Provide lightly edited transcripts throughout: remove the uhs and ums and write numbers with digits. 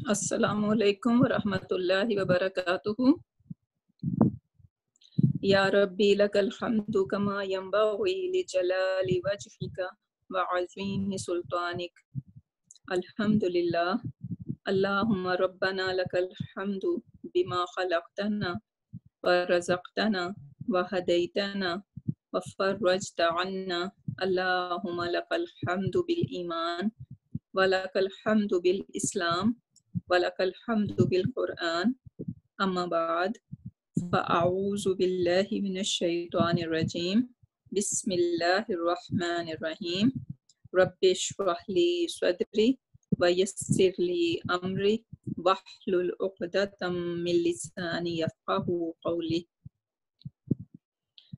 Assalamu alaikum wa rahmatullahi wa barakatuhu. Ya Rabbi lakal hamdu kama yanbaghi li jalali wajhika wa azimi sultanik. Alhamdulillah. Allahumma rabbana lakal hamdu bima khalaqtana wa razaqtana wa hadaytana wa farrajta anna. Allahumma lakal hamdu bil iman wa lakal hamdu bil islam wa lakal hamdu bil Quran. Amma ba'd. فأعوذ بالله من الشيطان الرجيم بسم الله الرحمن الرحيم رب اشرح لي صدري ويسر لي أمري واحلل عقدة من لساني يفقه قولي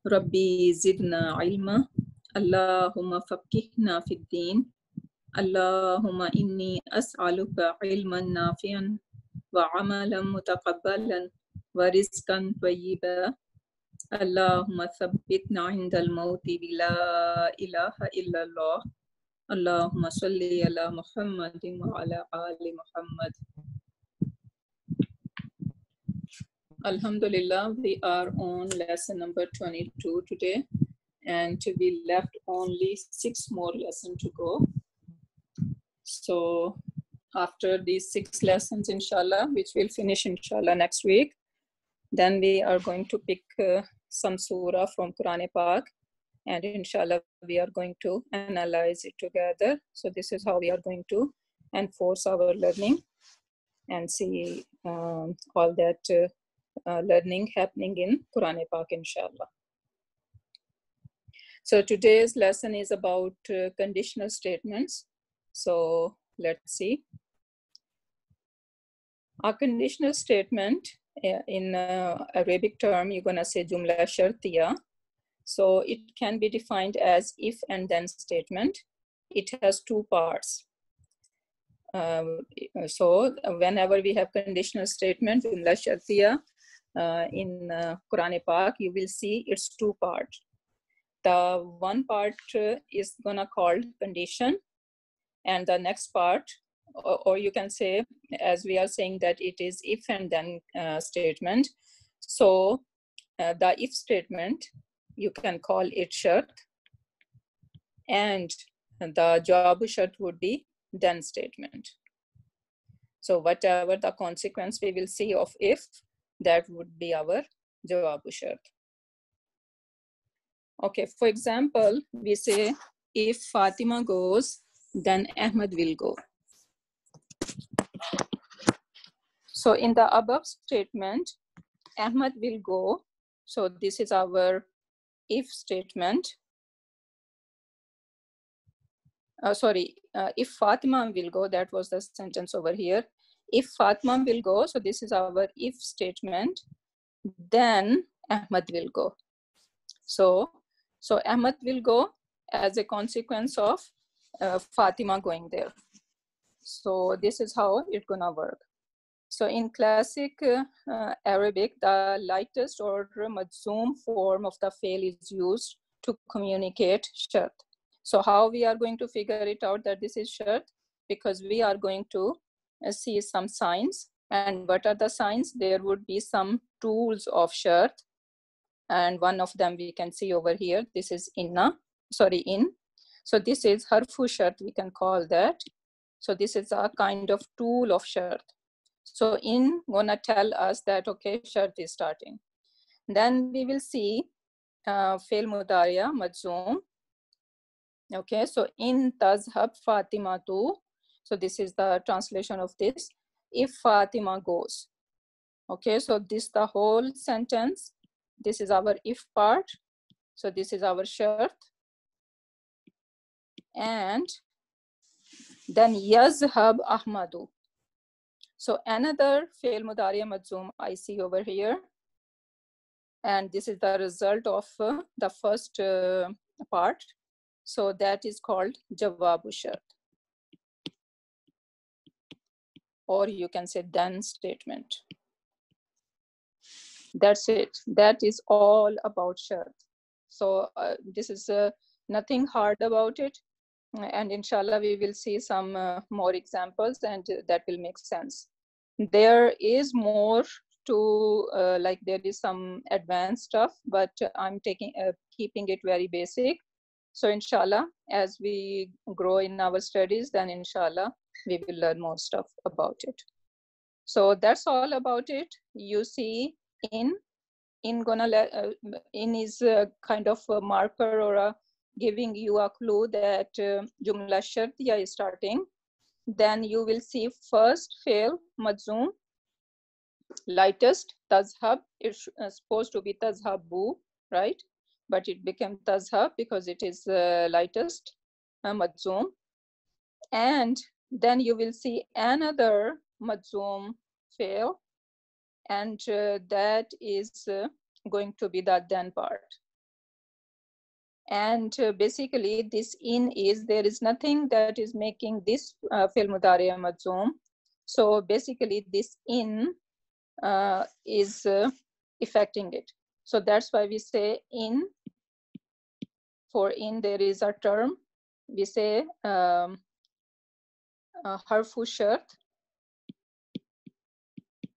ربي زدنا علما اللهم فقهنا في الدين اللهم إني أسألك علما نافعا وعملا متقبلا ورزقا طيبا اللهم ثبتنا عند الموت بلا إله إلا الله اللهم صل على محمد وعلى آل محمد. Alhamdulillah, we are on lesson number 22 today, and we left only 6 more lessons to go. So after these 6 lessons, inshallah, which we'll finish inshallah next week, then we are going to pick some surah from Quran Pak, and inshallah we are going to analyze it together. So this is how we are going to enforce our learning and see all that learning happening in Quran Pak, inshallah. So today's lesson is about conditional statements. So let's see. A conditional statement, in Arabic term, you're gonna say jumla shartiya. So it can be defined as if and then statement. It has 2 parts. So whenever we have conditional statement, jumla shartiya, in Quran Pak, you will see it's 2 parts. The one part is gonna called condition, and the next part, or you can say, as we are saying that it is if and then statement. So the if statement, you can call it shart, and the jawab shart would be then statement. So whatever the consequence we will see of if, that would be our jawab shart. Okay, for example, we say if Fatima goes, then Ahmed will go. So in the above statement, Ahmed will go. So this is our if statement. If Fatima will go, that was the sentence over here. If Fatima will go, so this is our if statement, then Ahmed will go. So Ahmed will go as a consequence of Fatima going there. So this is how it's gonna work. So in classic Arabic, the lightest or majzoom form of the fail is used to communicate shart. So how we are going to figure it out that this is shart? Because we are going to see some signs. And what are the signs? There would be some tools of shart. And one of them we can see over here. This is in. So this is harfu shart, we can call that. So this is a kind of tool of shart. So in gonna tell us that, okay, shart is starting. Then we will see fail mudariya majzoom. Okay, so in tazhab Fatimatu. So this is the translation of this. If Fatima goes. Okay, so this the whole sentence. This is our if part. So this is our shart. And then yazhab Ahmadu. So another fail mudariya majzoom I see over here. And this is the result of the first part. So that is called jawabu shart. Or you can say then statement. That's it. That is all about shart. So this is nothing hard about it. And inshallah, we will see some more examples and that will make sense. there is more to like there is some advanced stuff, but I'm keeping it very basic. So inshallah, as we grow in our studies, then inshallah we will learn more stuff about it. So that's all about it. You see, in is a kind of a marker or a giving you a clue that jumla shartiya is starting. Then you will see first fail majzoom, lightest tazhab. It's supposed to be tazhabu, right? But it became tazhab because it is lightest majzoom. And then you will see another majzoom fail, and that is going to be the then part. And basically this in is, there is nothing that is making this fi'l mudari majzoom. So basically this in is affecting it. So that's why we say in. For in, there is a term, we say harfu shart.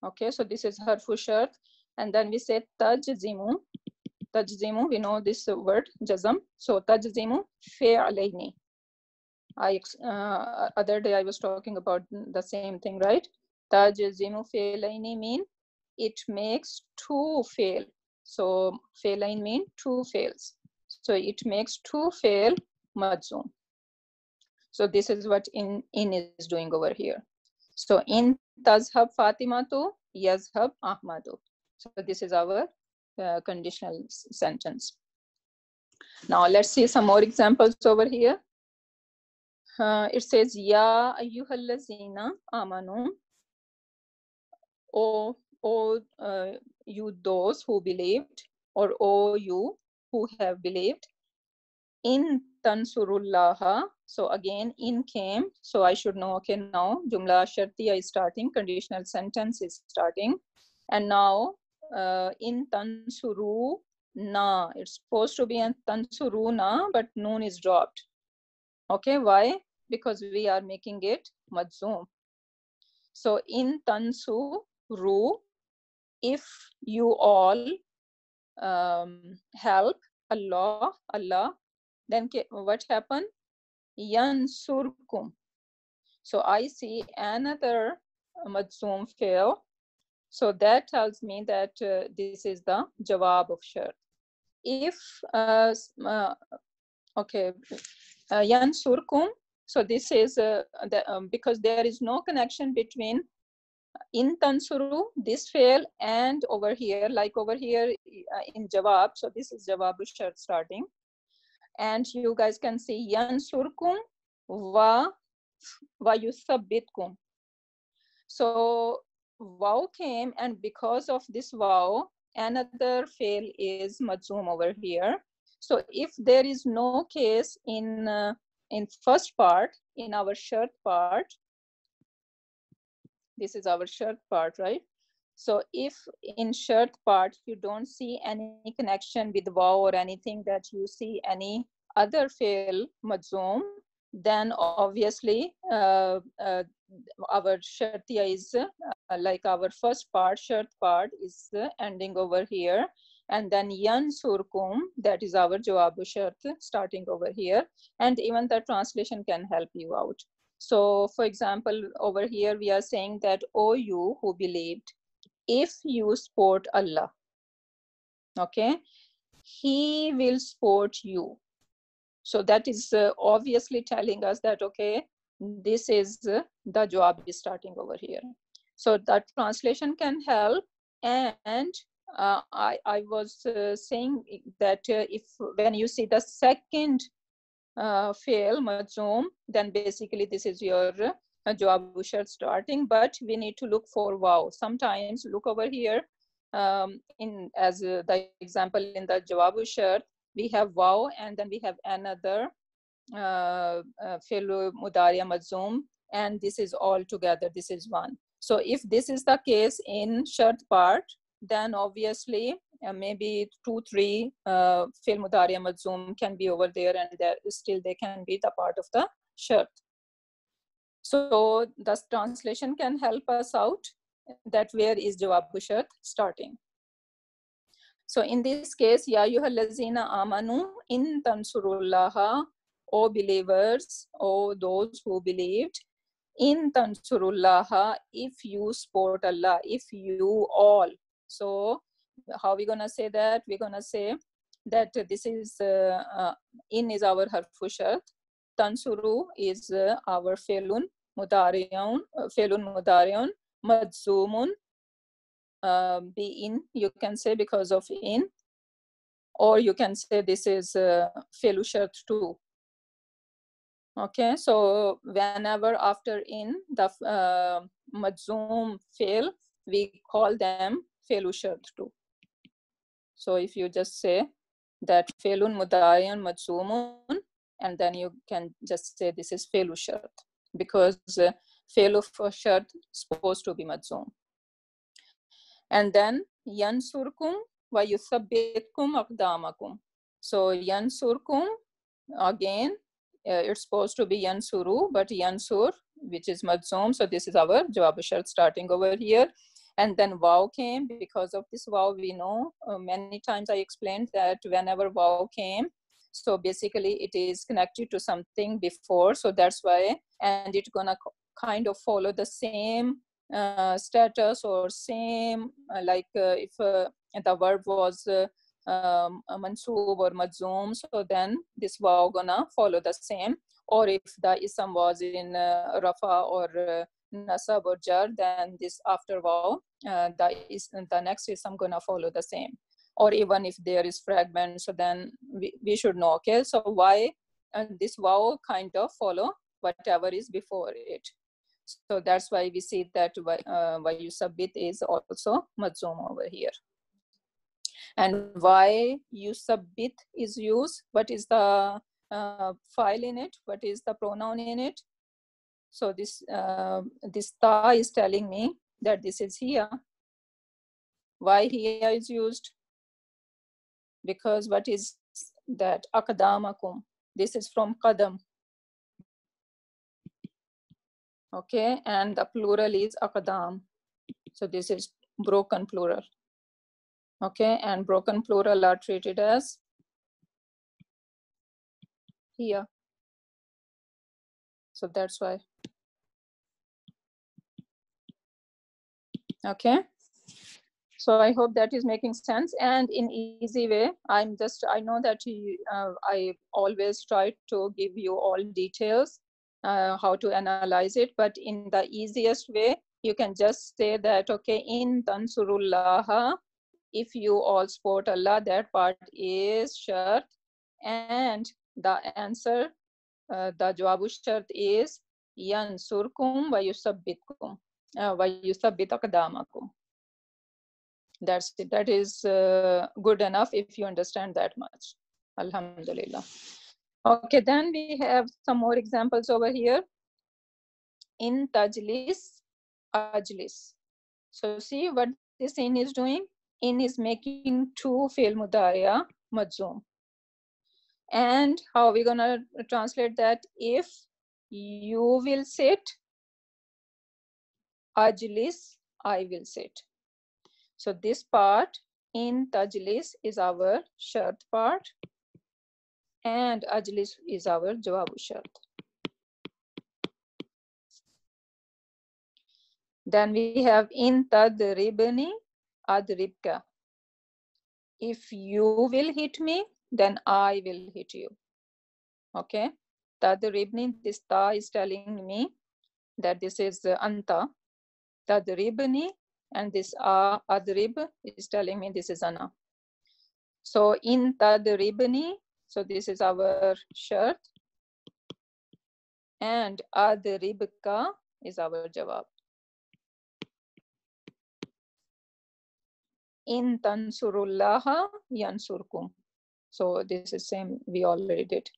Okay, so this is harfu shart. And then we say tajzimu. Tajzimu, we know this word, jazam. So tajzimu fi'alayni. Other day I was talking about the same thing, right? Tajzimu fi'alayni mean it makes two fail. So fi'lain mean two fails. So it makes two fail majzoom. So this is what in is doing over here. So in tazhab Fatimatu, yazhab Ahmadu. So this is our conditional sentence. Now let's see some more examples over here. It says Ya ayyuhallazina amanu. O you those who believed, or O you who have believed. In tansurullaha. So again in came. So I should know, okay, now jumla shartiya is starting, conditional sentence is starting. And now in tansuru na, it's supposed to be in tansuruna, but noon is dropped. Okay, why? Because we are making it majzoom. So in tansuru, if you all help Allah, then what happened? Yansurkum. So I see another majzoom fail. So that tells me that this is the jawab of shart. If okay, yansurkum. So this is because there is no connection between in tansuru, this fail, and over here, like over here in jawab. So this is jawab shart starting. And you guys can see yansurkum wa yuthabbitkum. So wow came, and because of this wow, another fail is majzoom over here. So if there is no case in first part, in our shart part, this is our shart part, right? So if in shart part you don't see any connection with wow or anything, that you see any other fail majzoom, then obviously our shartiya is like our first part, shart part is ending over here, and then yansurkum, that is our jawabu shart starting over here. And even the translation can help you out. So for example, over here we are saying that, O you who believed, if you support Allah, okay, He will support you. So that is obviously telling us that, okay, this is the jawab is starting over here. So that translation can help. And I was saying that if when you see the second fail majzoom, then basically this is your jawab shart starting, but we need to look for wow. Sometimes look over here in as the example in the jawab shart, we have wow, and then we have another fi'l mudari majzoom, and this is all together, this is one. So if this is the case in shart part, then obviously maybe 2-3 fi'l mudari majzoom can be over there, and still they can be the part of the shart. So the translation can help us out. that where is Jawabu Shart starting. So in this case, Ya ayyuhallazina amanu in tansurullaha, O believers, O those who believed, in tansurullaha, if you support Allah, if you all. So how we gonna say that? We're gonna say that this is in is our harfu shart, tansuru is our felun mudariun, madzumun, be in, you can say because of in, or you can say this is felu shart too. Okay, so whenever after in the madzum fail, we call them felu shart too. So if you just say that felun mudariun madzumun, and then you can just say this is felu shart, because felu for shart supposed to be madzum. And then yansurkum wa yuthabbitkum aqdamakum. So yansurkum, again, it's supposed to be yansuru, but yansur, which is madzum. So this is our jawab shart starting over here. And then waw came. Because of this waw, we know many times I explained that whenever waw came, so basically it is connected to something before. So that's why, and it's gonna kind of follow the same status or same like if the verb was mansoob or madzum, so then this waw gonna follow the same. Or if the ism was in rafa or nasab or jar, then this after waw the next ism gonna follow the same. Or even if there is fragment, so then we should know, okay, so why this waw kind of follow whatever is before it. So that's why we see that why yusabbit is also madzum over here. And why yusabbit is used, what is the file in it, what is the pronoun in it. So this ta is telling me that this is here. Why here is used? Because what is that? Aqdamakum. This is from qadam. Okay, and the plural is aqdam. So this is broken plural. Okay, and broken plural are treated as here. So that's why. Okay, so I hope that is making sense. And in easy way, I know that I always try to give you all details how to analyze it, but in the easiest way, you can just say that, okay, in tansurullah, if you all support Allah, that part is shart, and the answer, the jawabu shart is yansurkum wa yusabbitkum wa yusabbit aqdamakum. That's it. That is good enough if you understand that much. Alhamdulillah. Okay, then we have some more examples over here. In tajlis, ajlis. So see what this in is doing. In is making two fi'l mudariya madzum. And how are we gonna translate that? If you will sit, ajlis, I will sit. So this part in tajlis is our shart part, and ajlis is our jawabu shart. Then we have in tadribni adribka. If you will hit me, then I will hit you. Okay, tadribni, this ta is telling me that this is anta. Tadribni, and this adrib is telling me this is ana. So in tadribni, so this is our shart, and adribka is our jawab. In tansurullaha yansurkum. So this is same we already did.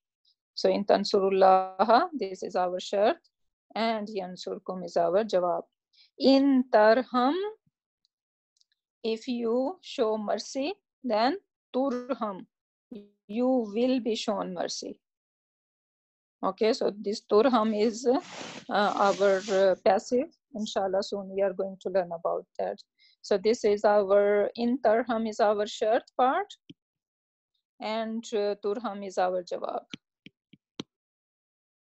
So in tansurullaha, this is our shart, and yansurkum is our jawab. In tarham, if you show mercy, then turham, you will be shown mercy. Okay, so this turham is our passive, Inshallah, soon we are going to learn about that. So this is our, in tarham is our shart part, and turham is our jawab.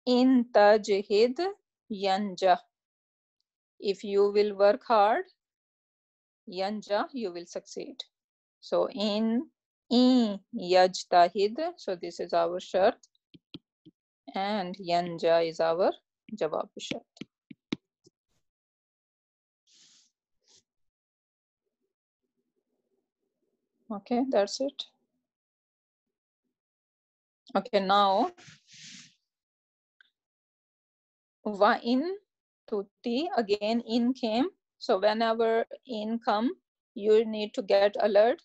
In tajhid yanja. If you will work hard, yanja, you will succeed. So in yajtahid, so this is our shart, and yanja is our jawab shart. Okay, that's it. Okay, now wa in tuti, again in came. So whenever in come, you need to get alert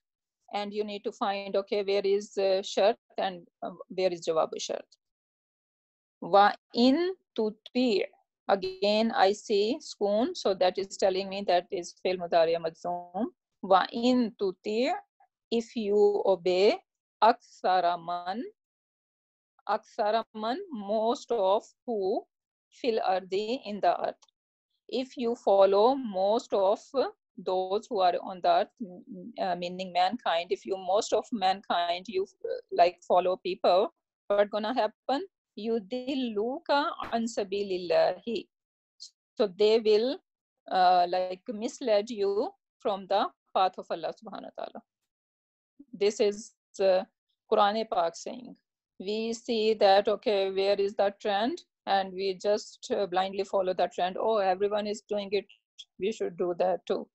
and you need to find, okay, where is shart and where is jawab shart. Wa in tuti, again I see skoon, so that is telling me that is fi'l mudari majzoom. Wa in tuti, if you obey, aksara man, most of who, fil ardi, in the earth. If you follow most of those who are on the earth, meaning mankind, if you most of mankind, you like follow people, what's gonna happen? Yudilluka an sabilillahi. So they will like mislead you from the path of Allah subhanahu wa ta'ala. This is Quran Pak saying. We see that, okay, where is the trend? And we just blindly follow the trend. Oh, everyone is doing it, we should do that too.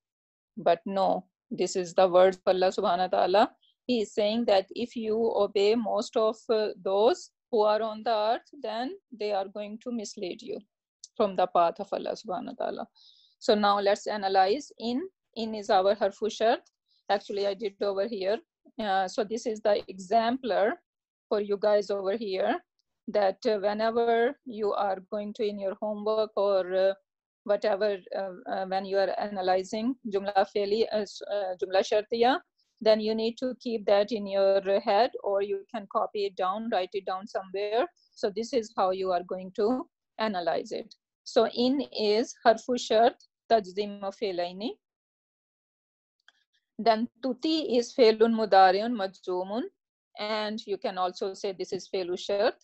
But no, this is the words of Allah subhanahu wa ta'ala. He is saying that if you obey most of those who are on the earth, then they are going to mislead you from the path of Allah subhanahu wa ta'ala. So now let's analyze in. In is our harfu shart. Actually, I did over here. So this is the exemplar for you guys over here, that whenever you are going to in your homework or whatever, when you are analyzing jumla fi'li, jumla shartiya, then you need to keep that in your head, or you can copy it down, write it down somewhere. So this is how you are going to analyze it. So in is harfu shart tajzim fi'laini. Then tuti is fe'lun mudariun majzumun, and you can also say this is fe'lu shart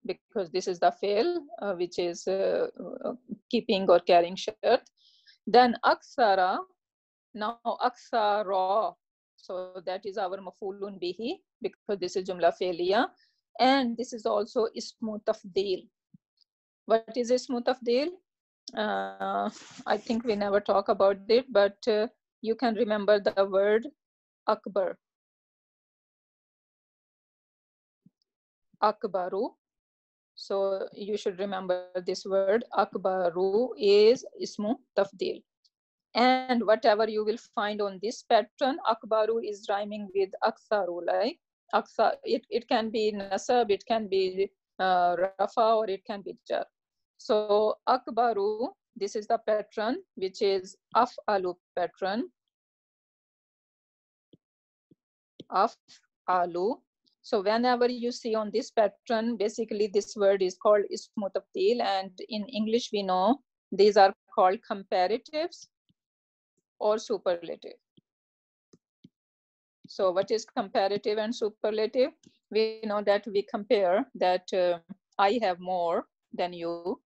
because this is the fe'l which is keeping or carrying shart. Then aksara, now aksara, so that is our mafulun bihi because this is jumla fe'liya, and this is also ismu tafdil. What is ismu tafdil? I think we never talk about it, but you can remember the word akbar. Akbaru. So you should remember this word. Akbaru is ismu tafdil. And whatever you will find on this pattern, akbaru is rhyming with aktharu, like akthar. It can be nasab, it can be rafa, or it can be jar. So akbaru, this is the pattern, which is af'alu pattern. Af'alu. So whenever you see on this pattern, basically this word is called ismu tafdil, and in English we know these are called comparatives or superlative. So what is comparative and superlative? We know that we compare that I have more than you,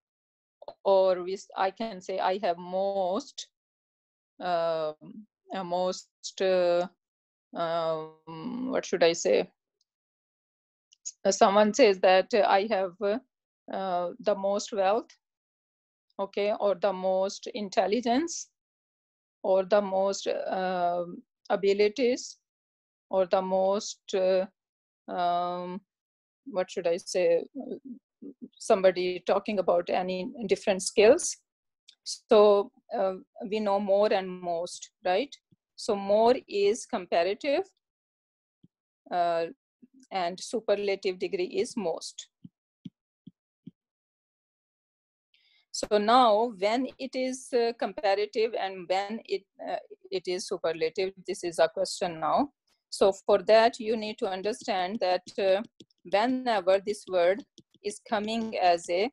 or I can say I have most, what should I say? Someone says that I have the most wealth, okay, or the most intelligence, or the most abilities, or the most, what should I say, somebody talking about any different skills. So we know more and most, right? So more is comparative, and superlative degree is most. So now when it is comparative and when it is superlative, this is a question now. So for that, you need to understand that whenever this word is coming as a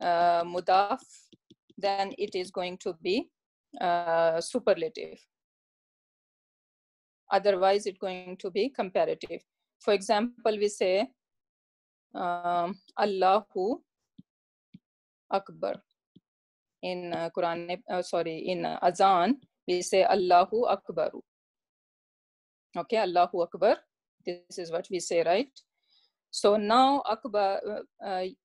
mudaf then it is going to be superlative. Otherwise, it's going to be comparative. For example, we say Allahu Akbar. In Quran, in Azan, we say Allahu Akbaru. Okay, Allahu Akbar. This is what we say, right? So now Akbar,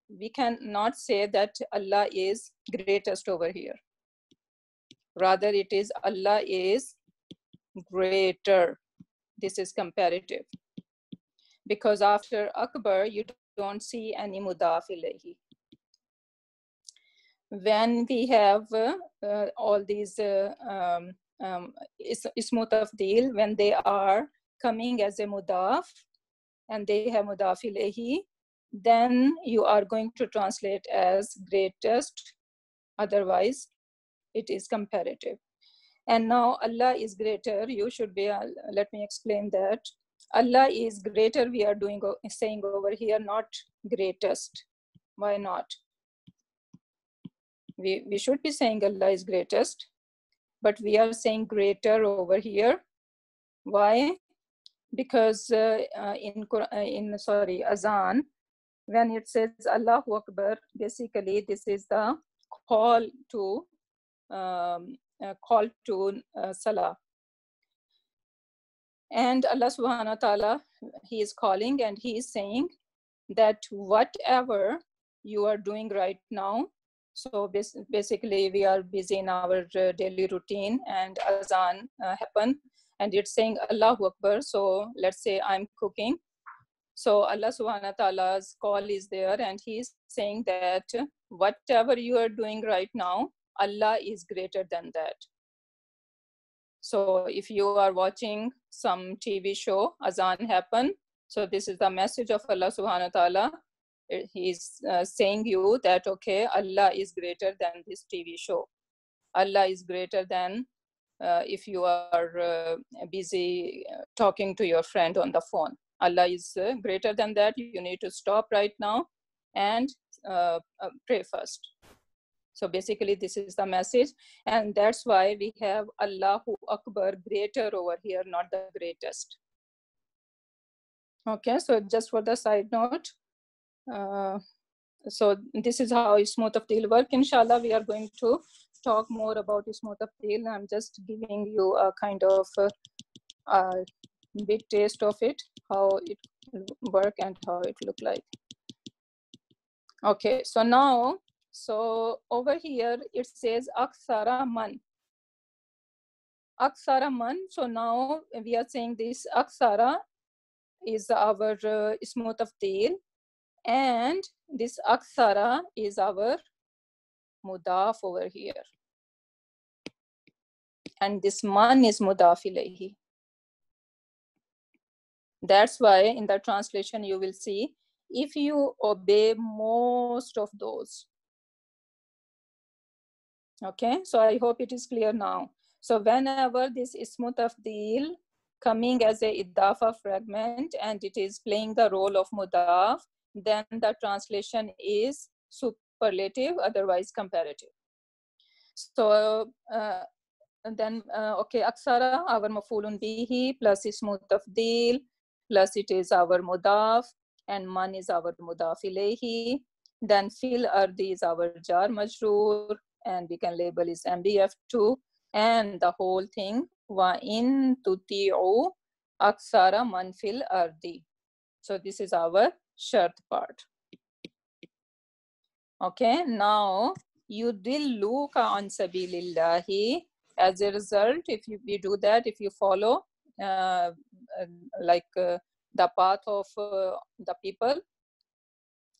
we cannot say that Allah is greatest over here. Rather, it is Allah is greater. This is comparative. Because after Akbar, you don't see any mudaf ilayhi. When we have all these ismu tafdeel, when they are coming as a mudaf and they have mudaf ilayhi, then you are going to translate as greatest. Otherwise, it is comparative. And now Allah is greater. You should be, let me explain that. Allah is greater, we are saying over here, not greatest. Why not? We should be saying Allah is greatest, but we are saying greater over here. Why? Because in Azan, when it says Allahu Akbar, basically this is the call to Salah. And Allah subhanahu wa ta'ala, he is calling and he is saying that whatever you are doing right now, so basically we are busy in our daily routine and Azan happened and it's saying Allahu Akbar. So let's say I'm cooking. So Allah subhanahu wa ta'ala's call is there and he is saying that whatever you are doing right now, Allah is greater than that. So if you are watching some TV show, Azan happened. So this is the message of Allah subhanahu wa ta'ala. He's saying you that, okay, Allah is greater than this TV show. Allah is greater than if you are busy talking to your friend on the phone. Allah is greater than that. You need to stop right now and pray first. So basically this is the message. And that's why we have Allahu Akbar, greater over here, not the greatest. Okay, so just for the side note. So this is how Ismu Tafdeel work. Inshallah, we are going to talk more about Ismu Tafdeel. I'm just giving you a kind of big taste of it, how it work and how it look like. Okay, so now, so over here it says Aksara Man. Aksara Man. So now we are saying this Aksara is our Ismu Tafdeel. And this Aksara is our mudaf over here. And this Man is mudaf ilayhi. That's why in the translation you will see, if you obey most of those. Okay, so I hope it is clear now. So whenever this Ismu Tafdeel coming as a idafa fragment and it is playing the role of mudaf, then the translation is superlative, otherwise comparative. So then, okay, Aksara, our mafulun bihi, plus Ismu Tafdeel, plus it is our mudaf, and Man is our mudaf ilayhi. Then Fil Ardi is our jar majroor, and we can label is MDF2, and the whole thing, wa in tuti'u Aksara Man Fil Ardi. So this is our shart part. Okay, now yudilluka an sabilillahi. As a result, if we do that, if you follow the path of the people,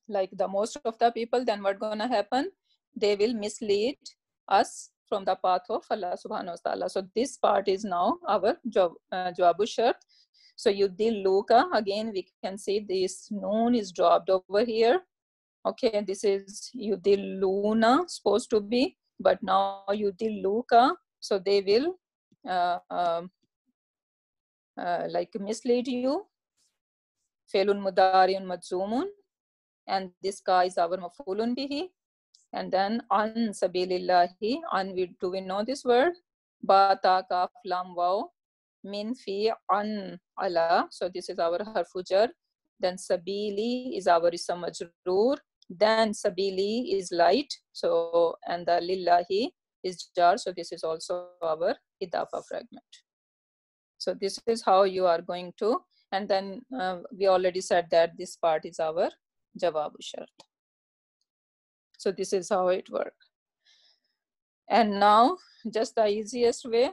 like the most of the people, then what's gonna happen? They will mislead us from the path of Allah subhanahu wa ta'ala. So this part is now our jawabu shart. So yudilluka, again we can see this noon is dropped over here. Okay, this is yudilluna supposed to be, but now yudilluka, so they will like mislead you. Felun mudariun madzumun, and this ka is our mafulun bihi. And then an sabilillahi, do we know this word? Ba ta kaf lam waw min fi an ala. So this is our harfujar. Then sabili is our ism majroor. Then sabili is light. So and the lillahi is jar. So this is also our idafa fragment. So this is how you are going to, and then we already said that this part is our jawabu shart. So this is how it works. And now just the easiest way,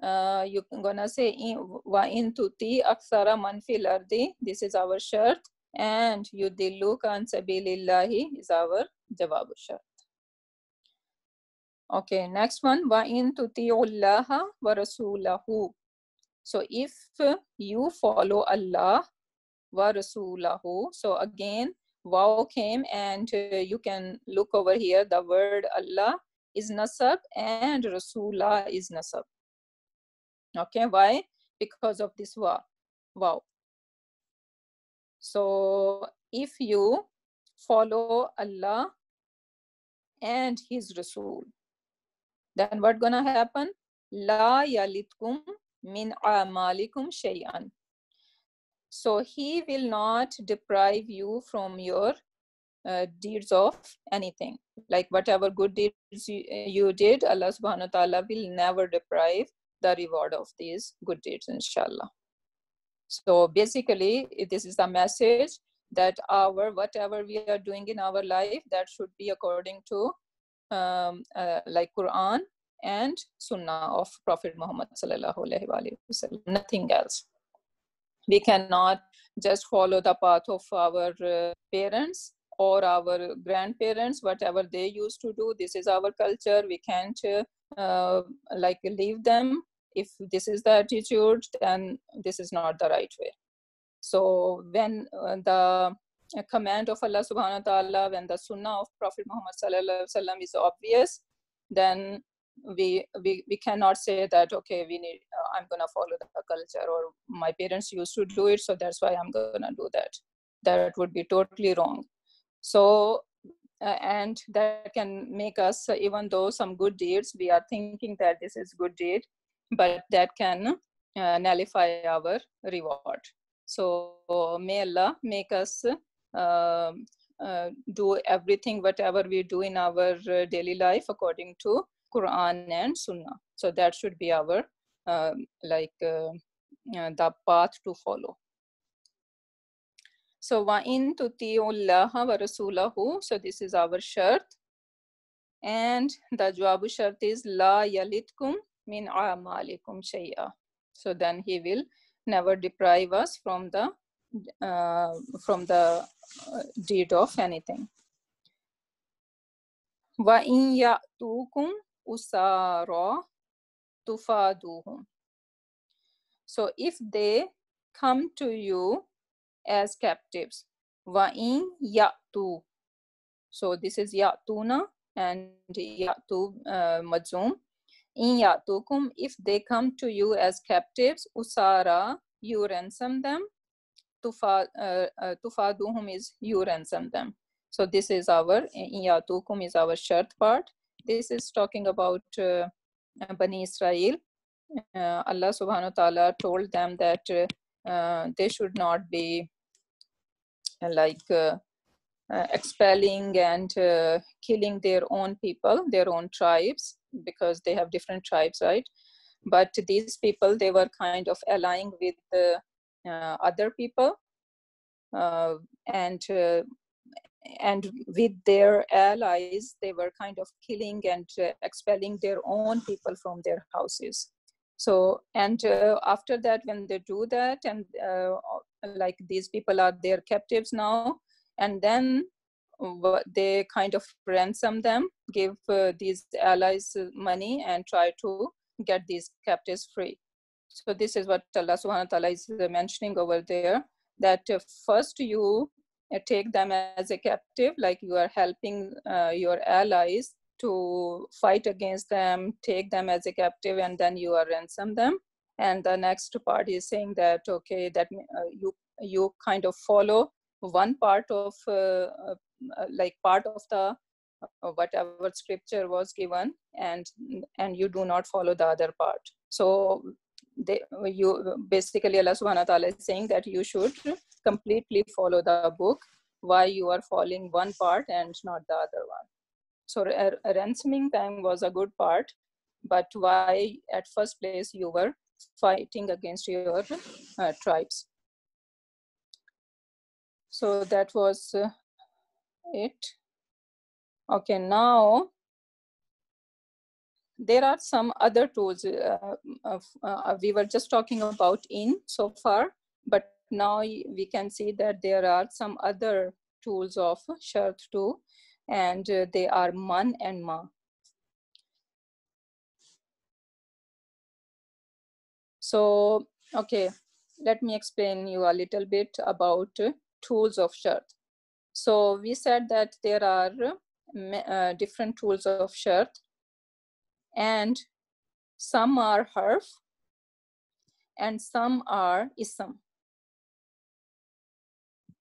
you're gonna say wa in tuti aksara man fil ardi. This is our shart, and yudilluka an sabilillahi is our jawabu shart. Okay, next one, wa in tuti'ullaha wa rasulahu. So if you follow Allah wa rasulahu, so again waw came, and you can look over here, the word Allah is nasab and rasulah is nasab. Okay, why? Because of this wow. So if you follow Allah and his rasul, then what gonna happen? La yalitkum min amalikum shay'an. So he will not deprive you from your deeds of anything. Like whatever good deeds you did, Allah subhanahu wa ta'ala will never deprive the reward of these good deeds, inshallah. So basically, this is the message that whatever we are doing in our life, that should be according to like Quran and Sunnah of Prophet Muhammad sallallahu alaihi wasallam, nothing else. We cannot just follow the path of our parents or our grandparents, whatever they used to do. This is our culture. We can't like leave them. If this is the attitude, then this is not the right way. So when the command of Allah subhanahu wa ta'ala, when the sunnah of Prophet Muhammad sallallahu alaihi wasallam is obvious, then we cannot say that, okay, we need I'm gonna follow the culture, or my parents used to do it, so that's why I'm gonna do that. That would be totally wrong. So and that can make us, even though some good deeds, we are thinking that this is good deed, but that can nullify our reward. So may Allah make us do everything, whatever we do in our daily life, according to Quran and Sunnah. So that should be our the path to follow. So wa in tuti'ullaha wa rasulahu. So this is our shart, and the jawabu shart is la yalitkum min a'malikum shay'a. So then he will never deprive us from the deed of anything. Wa in ya'tukum usara tufaduhum. So if they come to you as captives, wa in ya'tu. So this is ya'tuna and ya'tu majzoom. In ya'tukum, if they come to you as captives, usara, you ransom them. Tufaduhum is you ransom them. So this is our in ya'tukum is our shart part. This is talking about Bani Israel. Allah subhanahu wa ta'ala told them that they should not be expelling and killing their own people, their own tribes, because they have different tribes, right? But these people, they were kind of allying with other people, and with their allies, they were kind of killing and expelling their own people from their houses. So, and after that, when they do that, and like these people are their captives now, and then they kind of ransom them, give these allies money, and try to get these captives free. So this is what Allah subhanahu wa ta'ala is mentioning over there, that first you take them as a captive, like you are helping your allies to fight against them, take them as a captive, and then you are ransom them. And the next part is saying that, okay, that you kind of follow one part of part of the whatever scripture was given, and you do not follow the other part. So you basically, Allah subhanahu wa ta'ala is saying that you should completely follow the book. Why you are following one part and not the other one? So ransoming time was a good part, but why at first place you were fighting against your tribes? So that was it. Okay, now there are some other tools. We were just talking about in so far, but now we can see that there are some other tools of shart too, and they are man and ma. So, okay, let me explain you a little bit about tools of shart. So we said that there are different tools of shart, and some are harf and some are ism.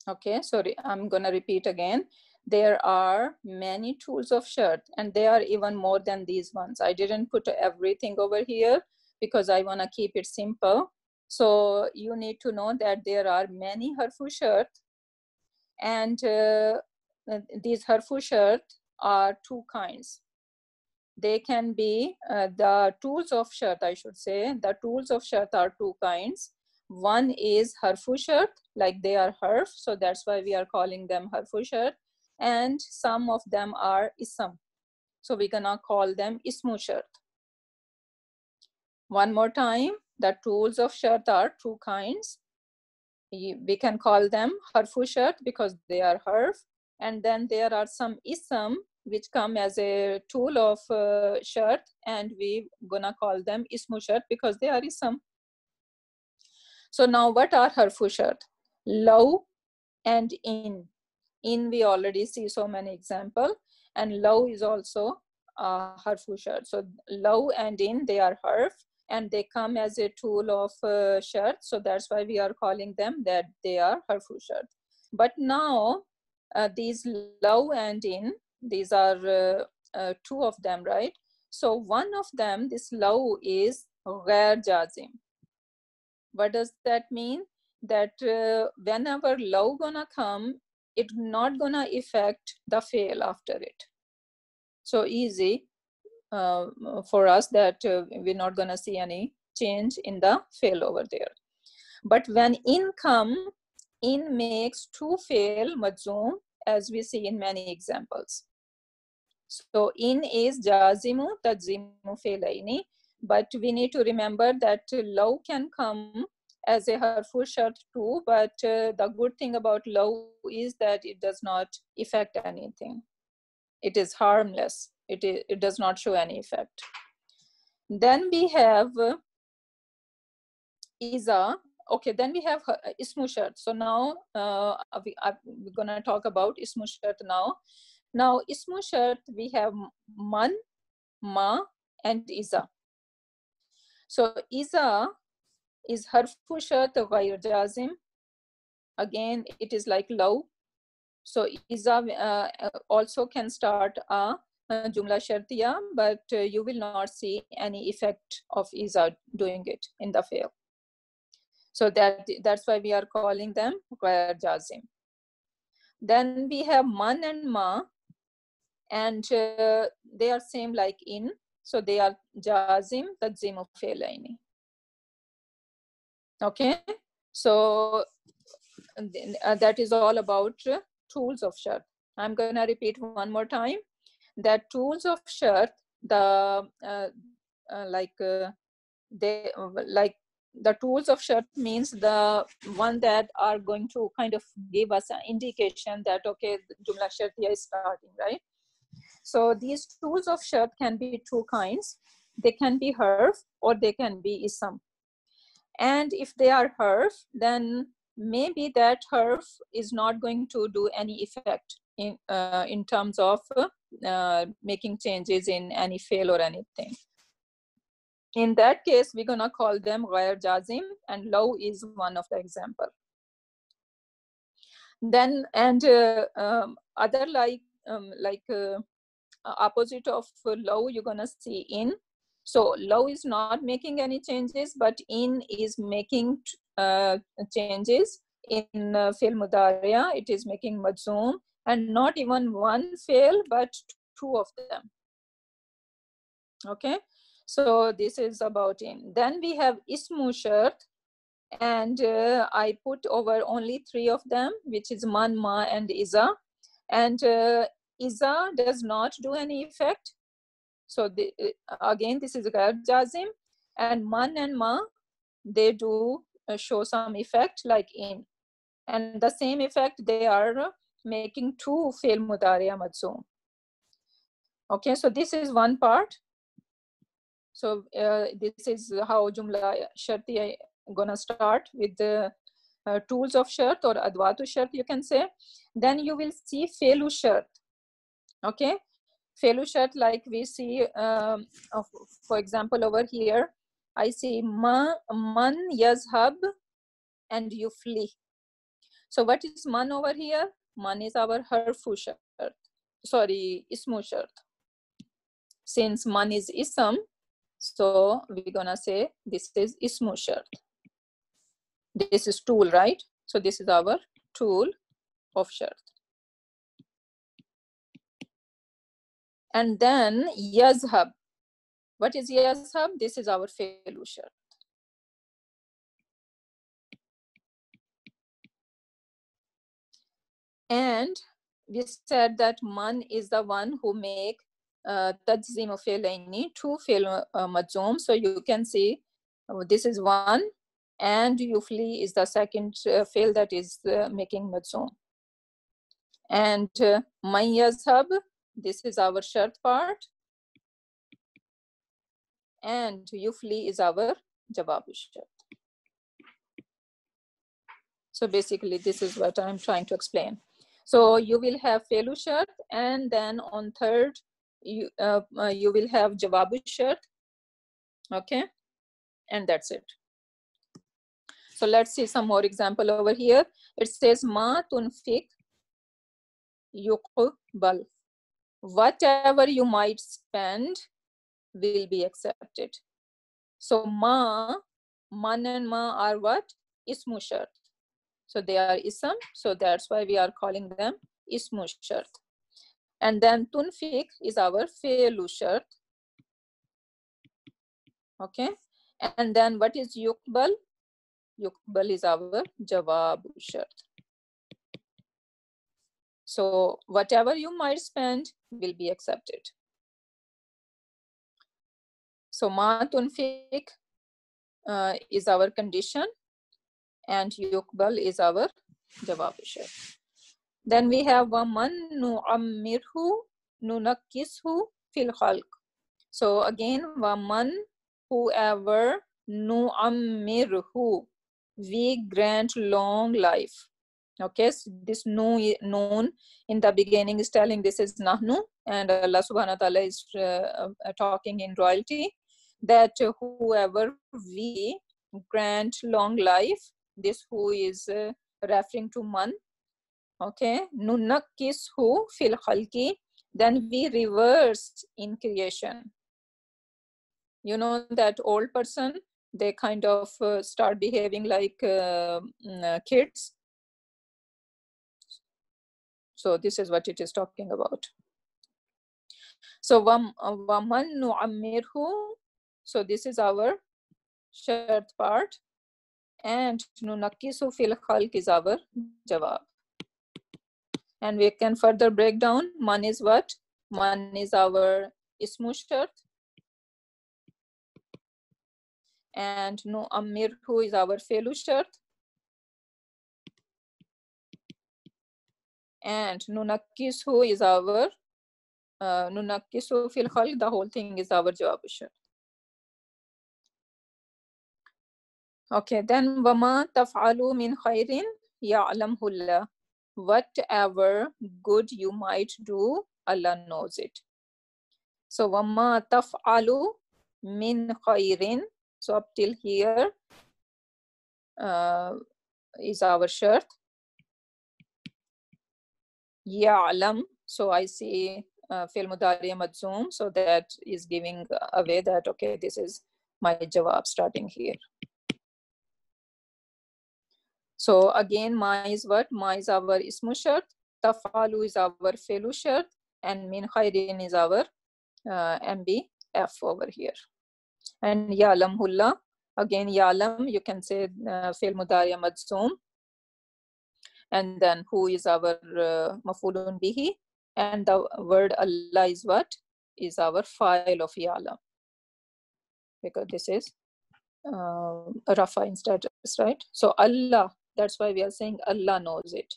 Okay, sorry, I'm gonna repeat again. There are many tools of shart, and there are even more than these ones. I didn't put everything over here because I wanna keep it simple. So you need to know that there are many harfu shart, and these harfu shart are two kinds. They can be the tools of shart, I should say. The tools of shart are two kinds. One is harfu shart, like they are harf, so that's why we are calling them harfu shart. And some of them are ism, so we're gonna call them ismu shart. One more time, the tools of shart are two kinds. We can call them harfu shart because they are harf, and then there are some ism which come as a tool of shart, and we gonna call them ismu shart because they are ism. So now what are harfu shart? Law and in. In we already see so many examples, and law is also harfu shart. So law and in, they are harf, and they come as a tool of shart, so that's why we are calling them that they are harfu shart. But now these law and in, these are two of them, right? So one of them, this law, is ghair jazim. What does that mean? That whenever law gonna come, it's not gonna affect the fail after it. So easy for us that we're not gonna see any change in the fail over there. But when in come, in makes to fail majzoom, as we see in many examples. So in is jazimu tajzimu failaini, but we need to remember that law can come as a harfu shart too, but the good thing about law is that it does not affect anything. It is harmless. It does not show any effect. Then we have Iza. Okay, then we have ismu shart. So now we're gonna talk about ismu shart now. Now ismu shart, we have man, ma, and Iza. So Iza is harfu shart ghair jazim. Again, it is like law. So Iza also can start a jumla shartiya, but you will not see any effect of Iza doing it in the fail. So that's why we are calling them ghair jazim. Then we have man and ma, and they are same like in. So they are jazim tajzimu failaini. Okay, so that is all about tools of shart. I'm going to repeat one more time that tools of shart, the the tools of shart means the one that are going to kind of give us an indication that okay, the jumla shartiya is starting, right? So these tools of shart can be two kinds. They can be harf or they can be ism. And if they are harf, then maybe that harf is not going to do any effect in terms of making changes in any fail or anything. In that case, we're gonna call them ghair jazim, and law is one of the example. Then and other like opposite of law, you're gonna see in. So law is not making any changes, but in is making changes. In fi'l mudariya, it is making majzoom, and not even one fail, but two of them. Okay, so this is about in. Then we have ismu shart, and I put over only three of them, which is man, ma, and iza. And iza does not do any effect. So again, this is ghair jazim, and man and ma, they do show some effect like in. And the same effect, they are making two fail mudariya majzoom. Okay, so this is one part. So this is how jumla sharti gonna start with the tools of shart or adwatu shart, you can say. Then you will see felu shart. Okay, felu shart, like we see, for example, over here, I see man yazhab and yufli. So what is man over here? Man is our harfu shart. Sorry, ismu shart. Since man is ism, so we're gonna say this is ismu shart. This is tool, right? So this is our tool of shart. And then yazhab. What is yazhab? This is our felu shart. And we said that man is the one who make tajzim of fi'laini, two fi'l majzoom. So you can see this is one, and yufli is the second fi'l that is making majzoom. And man yazhab, this is our shart part, and yufli is our jawab shart. So basically, this is what I'm trying to explain. So you will have felu shart, and then on third, you will have jawabu shart. Okay, and that's it. So let's see some more example over here. It says ma tunfik yuqbal. Whatever you might spend will be accepted. So man and ma are what? Ismu shart. So they are ism, so that's why we are calling them ismu shart. And then tunfik is our fe'lu shart. Okay, and then what is yuqbal? Yuqbal is our jawab shart. So whatever you might spend will be accepted. So ma tunfik is our condition, and yuqbal is our jawab shart. Then we have waman nu'ammirhu nunakkishu fil khalq. So again, waman, whoever, nu'ammirhu, we grant long life. Okay, so this noon in the beginning is telling this is nahnu, and Allah subhanahu wa ta'ala is talking in royalty that whoever we grant long life, this who is referring to man. Okay, nunakkishu fil khalqi, then we reverse in creation. You know that old person, they kind of start behaving like kids. So this is what it is talking about. So waman nu'ammirhu, so this is our shart part, and nunakkisu fil khalq is our jawab. And we can further break down. Man is what? Man is our ismu shart, and nu'ammirhu is our felu shart, and nunakkisu is our nunakkisu fil khalq, the whole thing is our jawab shart. Okay, then wama taf'alu min khairin ya'lamhu Allah. Whatever good you might do, Allah knows it. So wama taf'alu min khairin, so up till here is our shart. Ya'lam, so I see fi'l mudari majzoom. So that is giving away that, okay, this is my jawab starting here. So again, ma is what? Ma is our ismu shart, tafalu is our fi'lu shart, and min khairin is our MBF over here. And ya'lam hulla, again ya'lam, you can say fi'l mudari majzoom. And then who is our mafulun bihi, and the word Allah is what? Is our file of ya'lam, because this is rafa in status, right? So Allah, that's why we are saying Allah knows it.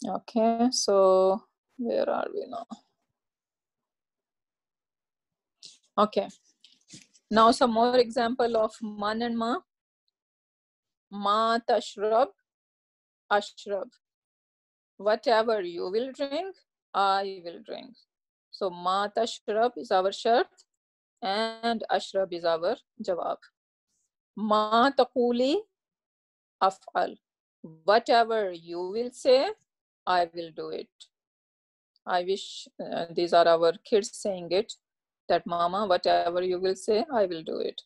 Okay, so where are we now? Okay, now some more example of man and ma. Ma tashrab, ashrab. Whatever you will drink, I will drink. So ma tashrab is our shart, and ashrab is our jawab. Ma taquli, af'al. Whatever you will say, I will do it. I wish these are our kids saying it, that mama, whatever you will say, I will do it.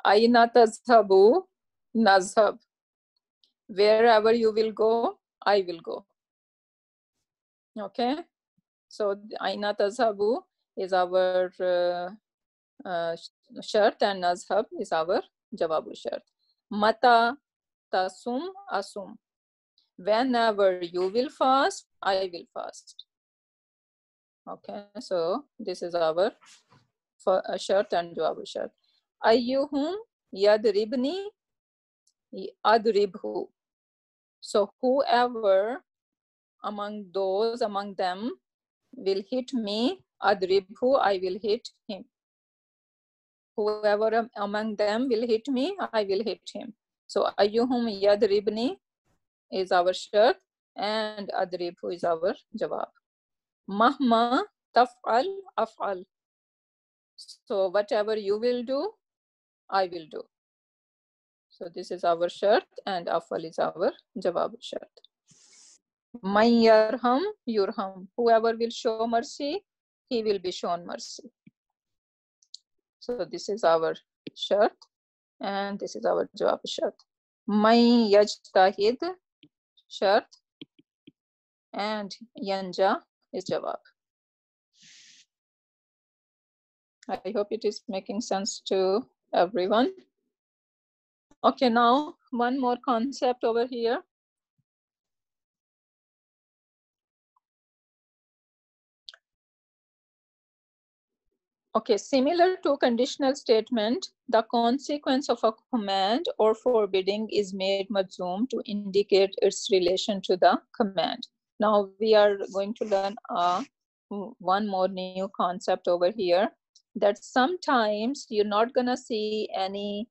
Aina tazhabu, nazhab. Wherever you will go, I will go. Okay, so aina tazhabu is our shart, and nazhab is our jawabu shart. Mata tasum asum. Whenever you will fast, I will fast. Okay, so this is our shart and jawabu shart. Ayyuhum yadribni adribhu. So whoever among them will hit me, adribhu, I will hit him. Whoever among them will hit me, I will hit him. So ayyuhum yadribni is our shart, and adribhu is our jawab. Mahma taf'al af'al. So whatever you will do, I will do. So this is our shart, and af'al is our jawab shart. Man yarham yurham. Whoever will show mercy, he will be shown mercy. So this is our shart, and this is our jawab shart. Man yajtahid, shart, and yanja is jawab. I hope it is making sense to everyone. Okay, now one more concept over here. Okay, similar to conditional statement, the consequence of a command or forbidding is made majzoom to indicate its relation to the command. Now we are going to learn one more new concept over here, that sometimes you're not gonna see any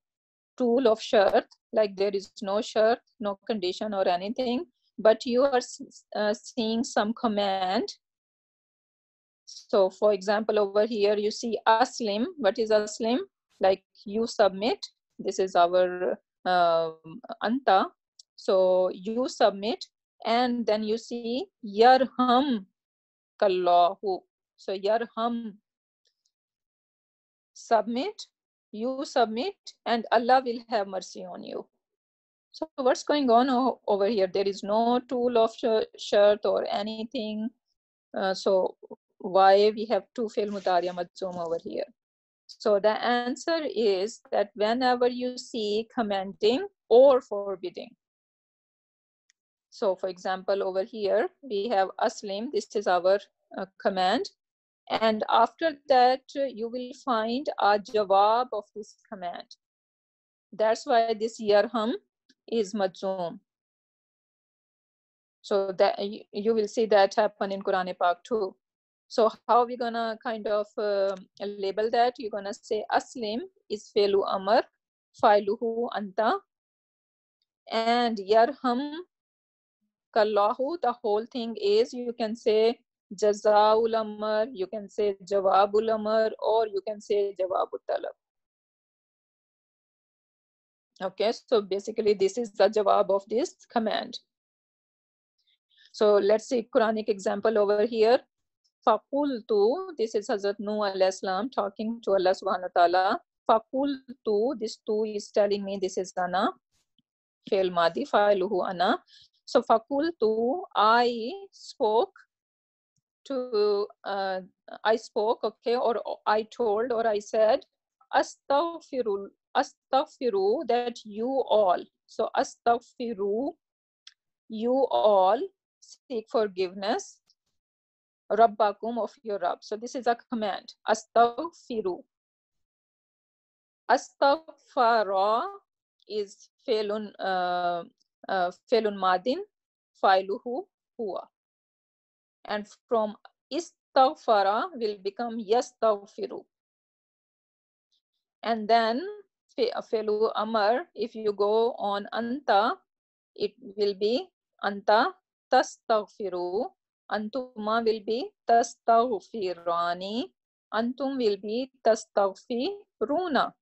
tool of shart, like there is no shart, no condition or anything, but you are seeing some command. So for example, over here you see aslim. What is aslim? Like you submit. This is our anta. So you submit, and then you see yarham kallahu. So yarham, submit, you submit, and Allah will have mercy on you. So what's going on over here? There is no tool of shart or anything. So why we have two fi'l mudari majzoom over here? So the answer is that whenever you see commanding or forbidding. So for example, over here we have aslim. This is our command, and after that you will find a jawab of this command. That's why this yarham is majzoom. So that you will see that happen in Quran Pak too. So how are we gonna kind of label that? You're gonna say aslim is fi'lu amr, fa'iluhu anta, and yarham kallahu, the whole thing is, you can say Jazaul Amr, you can say Jawabul Amr, or you can say Jawabul Talab. Okay, so basically this is the jawab of this command. So let's see Quranic example over here. Faqultu, this is Hazrat Nuh alayhi salam talking to Allah subhanahu wa ta'ala. Faqultu, this tu is telling me this is ana, fail madi, fa'iluhu ana. So faqultu, I spoke, okay, or I told, or I said, astaghfiru, that you all. So astaghfiru, you all seek forgiveness, Rabbakum, of your Rabb. So this is a command. Astaghfiru. Astaghfara is felun madin, failuhu huwa. And from istaghfara will become yastaghfiru. And then felu amar, if you go on anta, it will be anta tastaghfiru. Antuma will be tastaghfirani. Antum will be tastaghfiruna.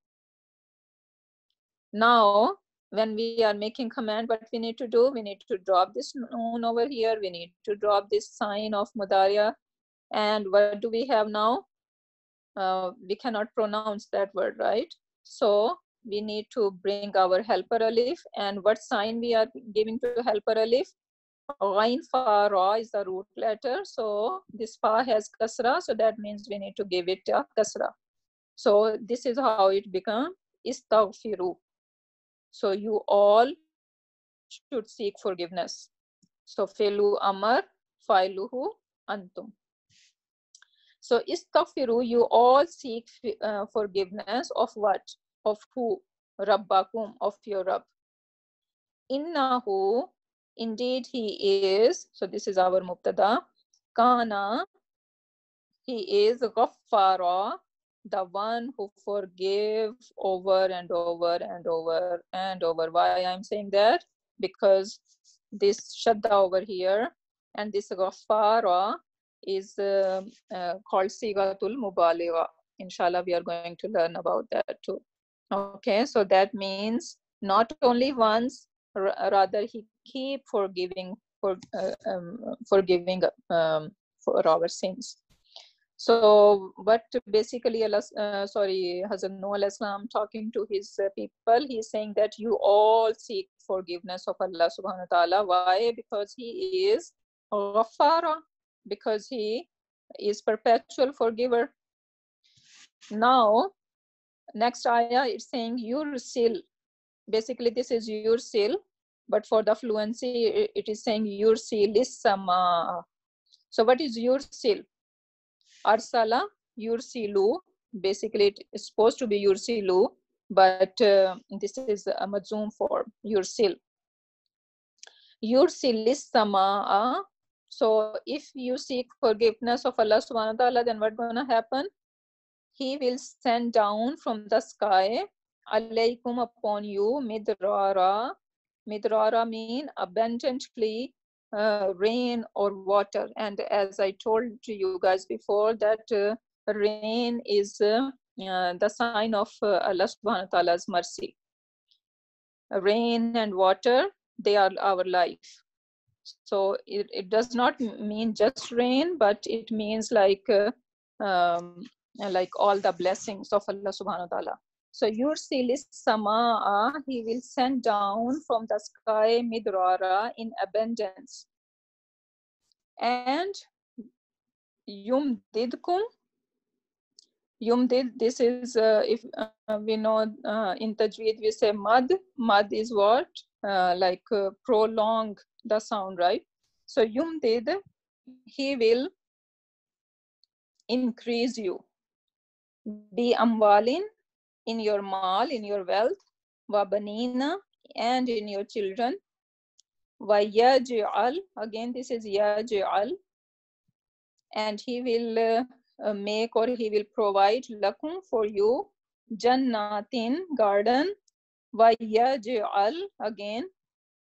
Now, when we are making command, what we need to do? We need to drop this noon over here. We need to drop this sign of Mudariya. And what do we have now? We cannot pronounce that word, right? So we need to bring our helper alif. And what sign we are giving to helper alif? Ghain fa ra is the root letter. So this fa has kasra. So that means we need to give it a kasra. So this is how it becomes istaghfiru. So you all should seek forgiveness. So felu amar, failuhu antum. So istaghfiru, you all seek forgiveness of what? Of who? Rabbakum, of your Rabb. Innahu, indeed he is. So this is our mubtada. Kana, he is ghaffara, the one who forgives over and over and over and over. Why I'm saying that? Because this shadda over here and this ghaffara is called sigatul mubaligha. Inshallah, we are going to learn about that too. Okay, so that means not only once, rather he keep forgiving for our sins. So, but basically, Hazrat Nuh alayhi salam talking to his people, he's saying that you all seek forgiveness of Allah subhanahu wa ta'ala. Why? Because he is Ghaffara, because he is perpetual forgiver. Now, next ayah, it's saying yursil. Basically, this is yursil, but for the fluency, it is saying yursil sama. So, what is yursil? Arsala, yursilu. Basically, it is supposed to be yursilu, but this is a majzoom form, yursil. Yursilis samaa. So if you seek forgiveness of Allah subhanahu wa ta'ala, then what's going to happen? He will send down from the sky, alaykum, upon you, midrara. Midrara mean abundantly rain or water. And as I told you guys before, that rain is the sign of Allah subhanahu wa ta'ala's mercy. Rain and water, they are our life. So it does not mean just rain, but it means like all the blessings of Allah subhanahu wa ta'ala. So yursilis samaa, he will send down from the sky midrara, in abundance. And yumdidkum, yumdid, this is if we know in tajweed we say mad. Mad is what? Prolong the sound, right? So yumdid, he will increase you. Bi amwalin, in your mal, in your wealth. Wa banina, and in your children. Wa yaj'al, again this is yaj'al, and he will make, or he will provide lakum, for you, jannatin, garden. Wa yaj'al, again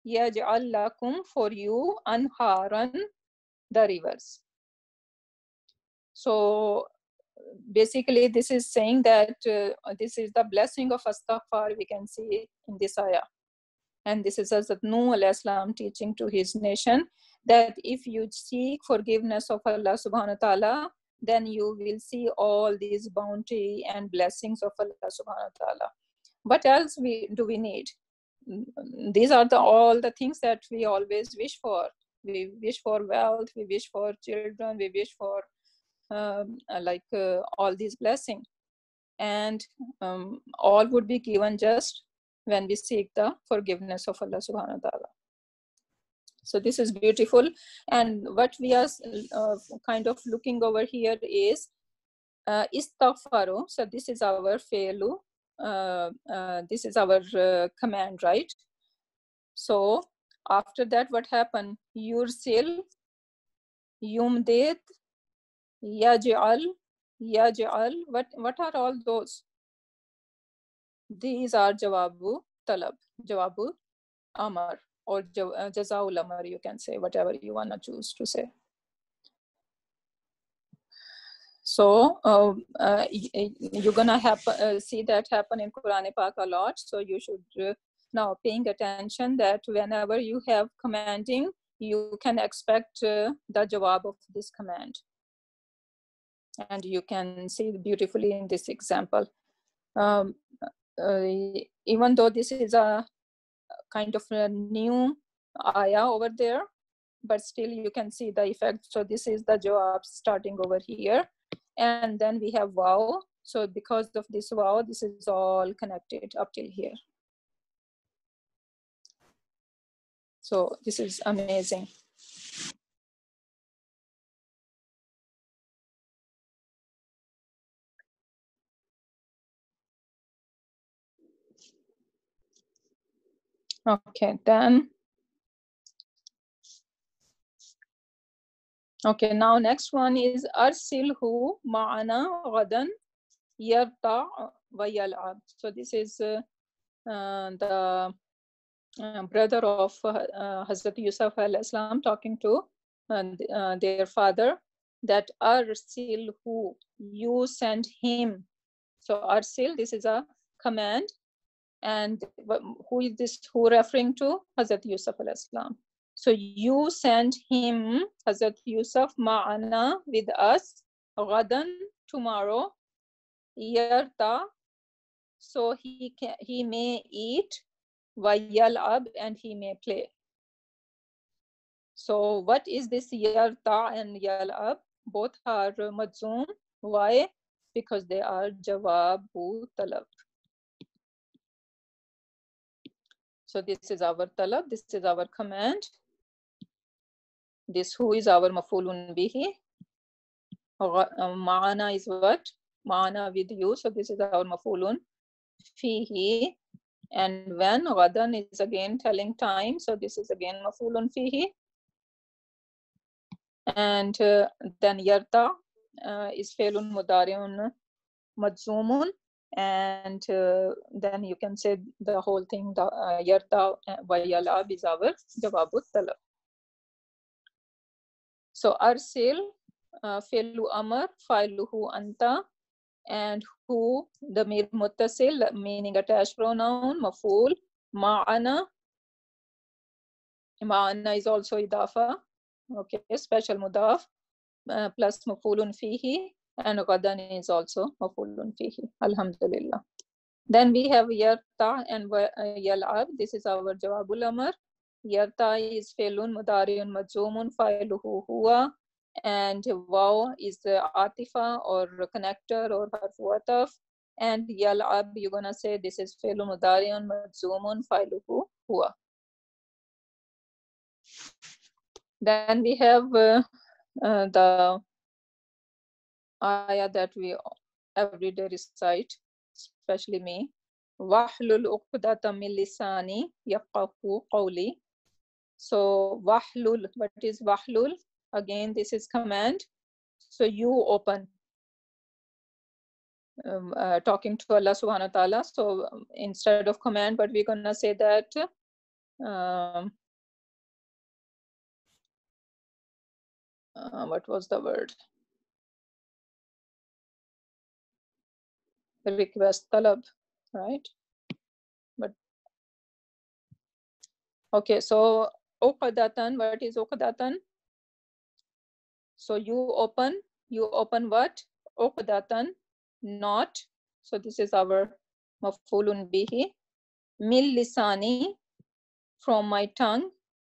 yaj'al lakum, for you, anharan, the rivers. So basically this is saying that this is the blessing of astaghfar we can see in this ayah. And this is Hazrat Nuh alayhi salam teaching to his nation that if you seek forgiveness of Allah subhanahu wa ta'ala, then you will see all these bounty and blessings of Allah subhanahu wa ta'ala. What else do we need? These are all the things that we always wish for. We wish for wealth, we wish for children, we wish for all these blessings. And all would be given just when we seek the forgiveness of Allah subhanahu wa ta'ala. So this is beautiful. And what we are kind of looking over here is istaghfaru. So this is our fe'lu. This is our command, right? So after that, what happened? Yursil, yumdid, yaj'al, yaj'al. What are all those? These are jawabu talab, jawabu amar, or jazaul amar, you can say, whatever you want to choose to say. So you're gonna see that happen in Quran Pak a lot. So you should now paying attention that whenever you have commanding, you can expect the jawab of this command. And you can see beautifully in this example. Even though this is a kind of a new ayah over there, but still you can see the effect. So this is the jawab starting over here. And then we have wow. So because of this wow, this is all connected up till here. So this is amazing. Okay, then. Okay, now next one is arsilhu ma'ana ghadan yarta wa yal'ab. So this is the brother of Hazrat Yusuf alayhi salam talking to their father, that arsilhu, you send him. So arsil, this is a command. And who is this who referring to? Hazrat Yusuf alayhi salam. So you send him, Hazrat Yusuf, ma'ana, with us, ghadan, tomorrow, yarta, so he may eat, wa yal'ab, and he may play. So what is this yarta and yal'ab? Both are majzoom. Why? Because they are jawabu talab. So this is our talab, this is our command. This who is our mafulun bihi. Ma'ana is what? Ma'ana with you. So this is our mafulun fihi. And when ghadan is again telling time. So this is again mafulun fihi. And then yarta is fe'lun mudari'un majzumun. And then you can say the whole thing, the yarta wa yal'ab is our jawabut talab. So arsil, fi'lu amr, fa'iluhu anta, and who, the mir muttasil, meaning attached pronoun, maf'ul, ma'ana. Ma'ana is also idafa, okay, special mudaf, plus maf'ulun fihi, and ghadan is also maf'ulun fihi. Alhamdulillah. Then we have yarta and yal'ab. This is our jawabul amr. Yarta is fe'lun mudari'un majzumun, fa'iluhu huwa, and wow is the atifa or connector or harfu ataf. And yal'ab, you're gonna say this is fe'lun mudari'un majzumun, fa'iluhu huwa. Then we have the ayah that we every day recite, especially me. Wahlul uqdata min lisani yafqahu qawli. So wahlul, what is wahlul? Again, this is command. So you open, talking to Allah subhanahu wa ta'ala. So instead of command, but we're gonna say that what was the word? request talab, right? But okay, so uqdatan, what is uqdatan? So you open what? Uqdatan, not. So this is our maf'ulun bihi. Min lisani, from my tongue.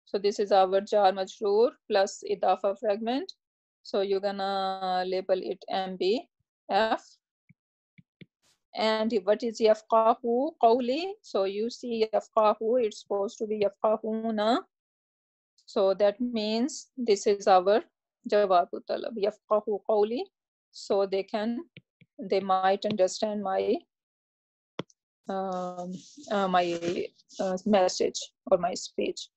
So this is our jar majroor plus idafa fragment. So you're gonna label it MBF. And what is yafqahu qawli? So you see yafqahu, it's supposed to be yafqahuna. So that means this is our jawabu talab, yafqahu qawli. So they might understand my message or my speech.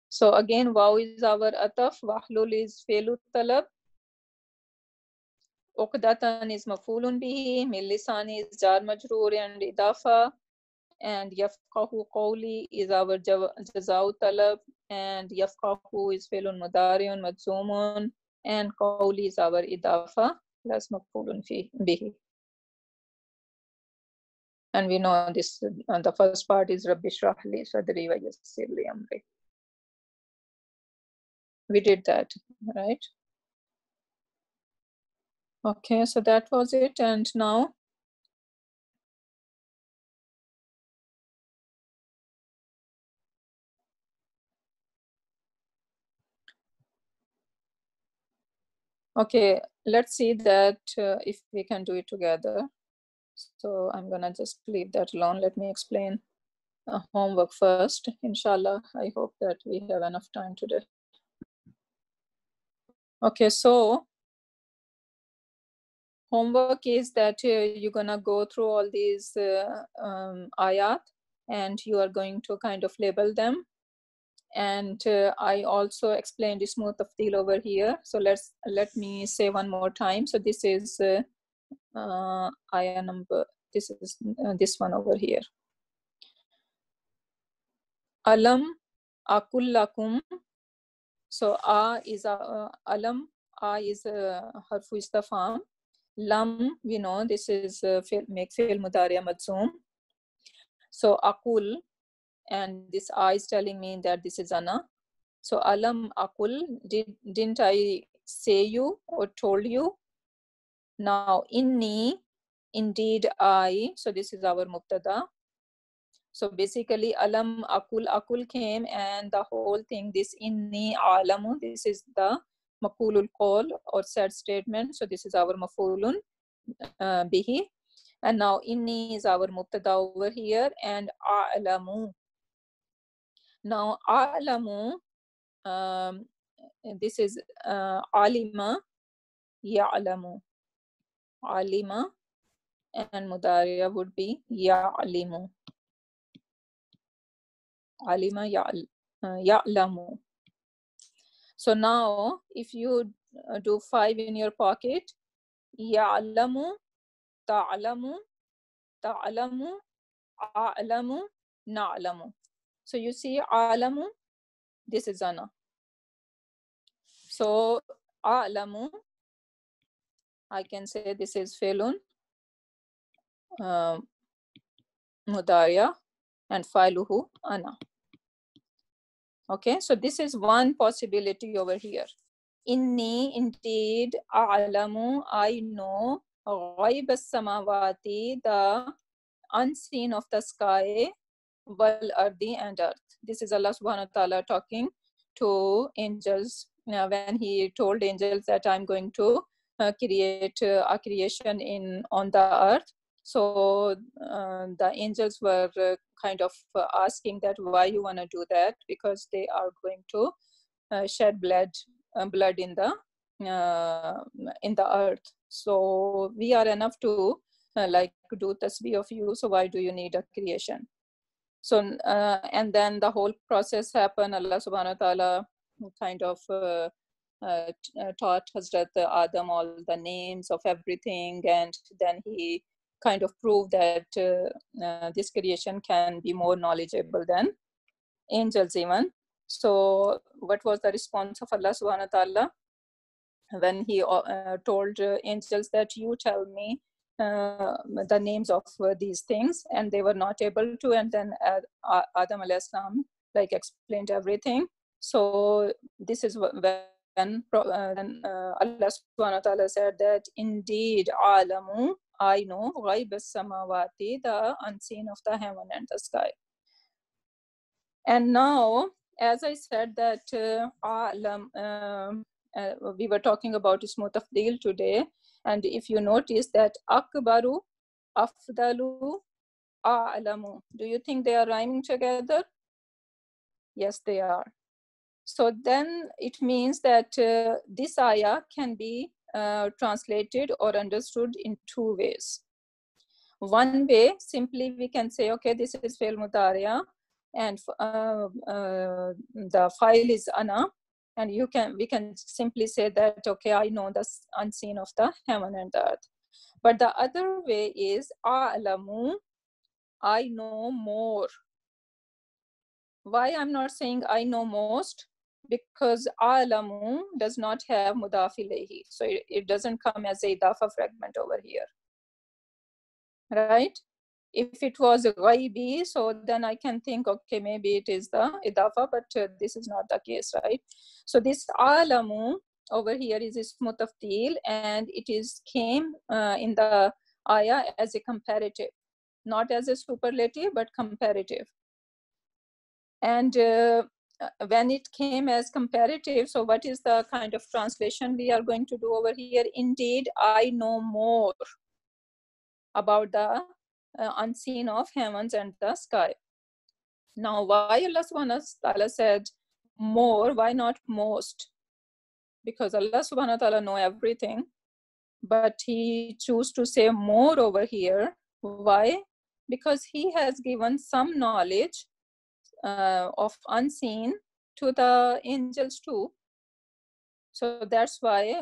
So again, waw is our ataf, wahlul is fi'lu talab, uqdatan is maf'ulun bihi, min lisani is jar majroor and idafa, and yafqahu qawli is our jazau talab, and yafqahu is fi'lun mudari'un majzumun, and qawli is our idafa plus maf'ulun bihi. And we know this, the first part is Rabbi shrah li sadri wa yassir li amri. We did that, right? Okay, so that was it. And now okay, let's see that if we can do it together. So I'm gonna just leave that alone. Let me explain homework first. Inshallah, I hope that we have enough time today. Okay, so homework is that you're gonna go through all these ayat, and you are going to kind of label them. And I also explained the smooth tafdeel over here. So let me say one more time. So this is ayah number, this is this one over here. Alam akul lakum. So a is alam, a is harfu istifham. Lam, we know this is make fi'l mudari' majzoom. So akul, and this I is telling me that this is ana. So alam akul, didn't I say you or told you? Now inni, indeed I, so this is our mubtada. So basically alam akul came, and the whole thing, this inni alamu, this is the maqulul qawl or said statement. So this is our maf'ulun bihi. And now inni is our mubtada over here, and a'lamu. Now a'lamu, this is alima, ya'lamu. Alima, and mudariya would be ya'limu. Alima ya'lamu. So now if you do 5 in your pocket, ya'lamu, ta'lamu, ta'lamu, a'lamu, na'lamu. So you see a'lamu, this is ana. So a'lamu, I can say this is fi'lun mudariya, and fa'iluhu ana. Okay, so this is one possibility over here. Inni, indeed, a'lamu, I know, ghaib as-samawati, the unseen of the sky, wal ardi, and earth. This is Allah subhanahu wa ta'ala talking to angels when he told angels that I'm going to create a creation on the earth. So the angels were kind of asking that why you want to do that, because they are going to shed blood in the earth. So we are enough to like do tasbih of you, so why do you need a creation? So and then the whole process happened. Allah subhanahu wa ta'ala kind of taught Hazrat Adam all the names of everything, and then he kind of proved that this creation can be more knowledgeable than angels even. So what was the response of Allah subhanahu wa ta'ala when he told angels that you tell me the names of these things, and they were not able to. And then Adam alayhi salam like explained everything. So this is when Allah subhanahu wa ta'ala said that indeed alamu, I know, ghaib as-samawati, the unseen of the heaven and the sky. And now, as I said that alam, we were talking about ismu tafdil today, and if you notice that akbaru, afdalu, a'lamu, do you think they are rhyming together? Yes, they are. So then it means that this ayah can be translated or understood in two ways. One way, simply we can say, okay, this is fi'l mudariya, and the file is ana, and we can simply say that, okay, I know the unseen of the heaven and the earth. But the other way is a'lamu, I know more. Why I'm not saying I know most? Because a'lamu does not have mudaf ilayhi, so it doesn't come as a idafa fragment over here, right? If it was ghaibi, so then I can think, okay, maybe it is the idafa, but this is not the case, right? So this a'lamu over here is ismu tafdil, and it came in the ayah as a comparative, not as a superlative, but comparative. And when it came as comparative, so what is the kind of translation we are going to do over here? Indeed, I know more about the unseen of heavens and the sky. Now, why Allah subhanahu wa ta'ala said more, why not most? Because Allah subhanahu wa ta'ala know everything, but he chose to say more over here. Why? Because he has given some knowledge of unseen to the angels too. So that's why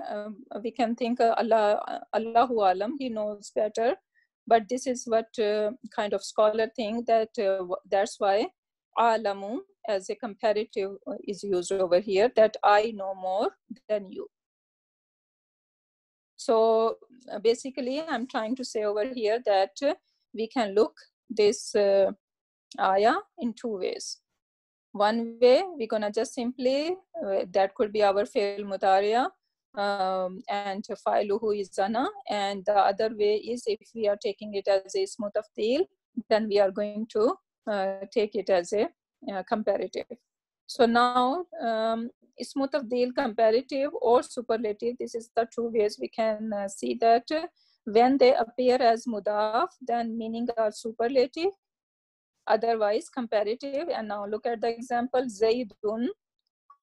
we can think Allahu Alam, he knows better. But this is what kind of scholar think that that's why Alamu as a comparative is used over here, that I know more than you. So basically I'm trying to say over here that we can look this ayah in two ways. One way, we're gonna just simply, that could be our fi'l mudariya, and fa'iluhu is zana. And the other way is, if we are taking it as a ismu tafdil, then we are going to take it as a comparative. So now, ismu tafdil, comparative or superlative, this is the two ways we can see that when they appear as mudaf, then meaning are superlative, otherwise comparative. And now look at the example, Zaydun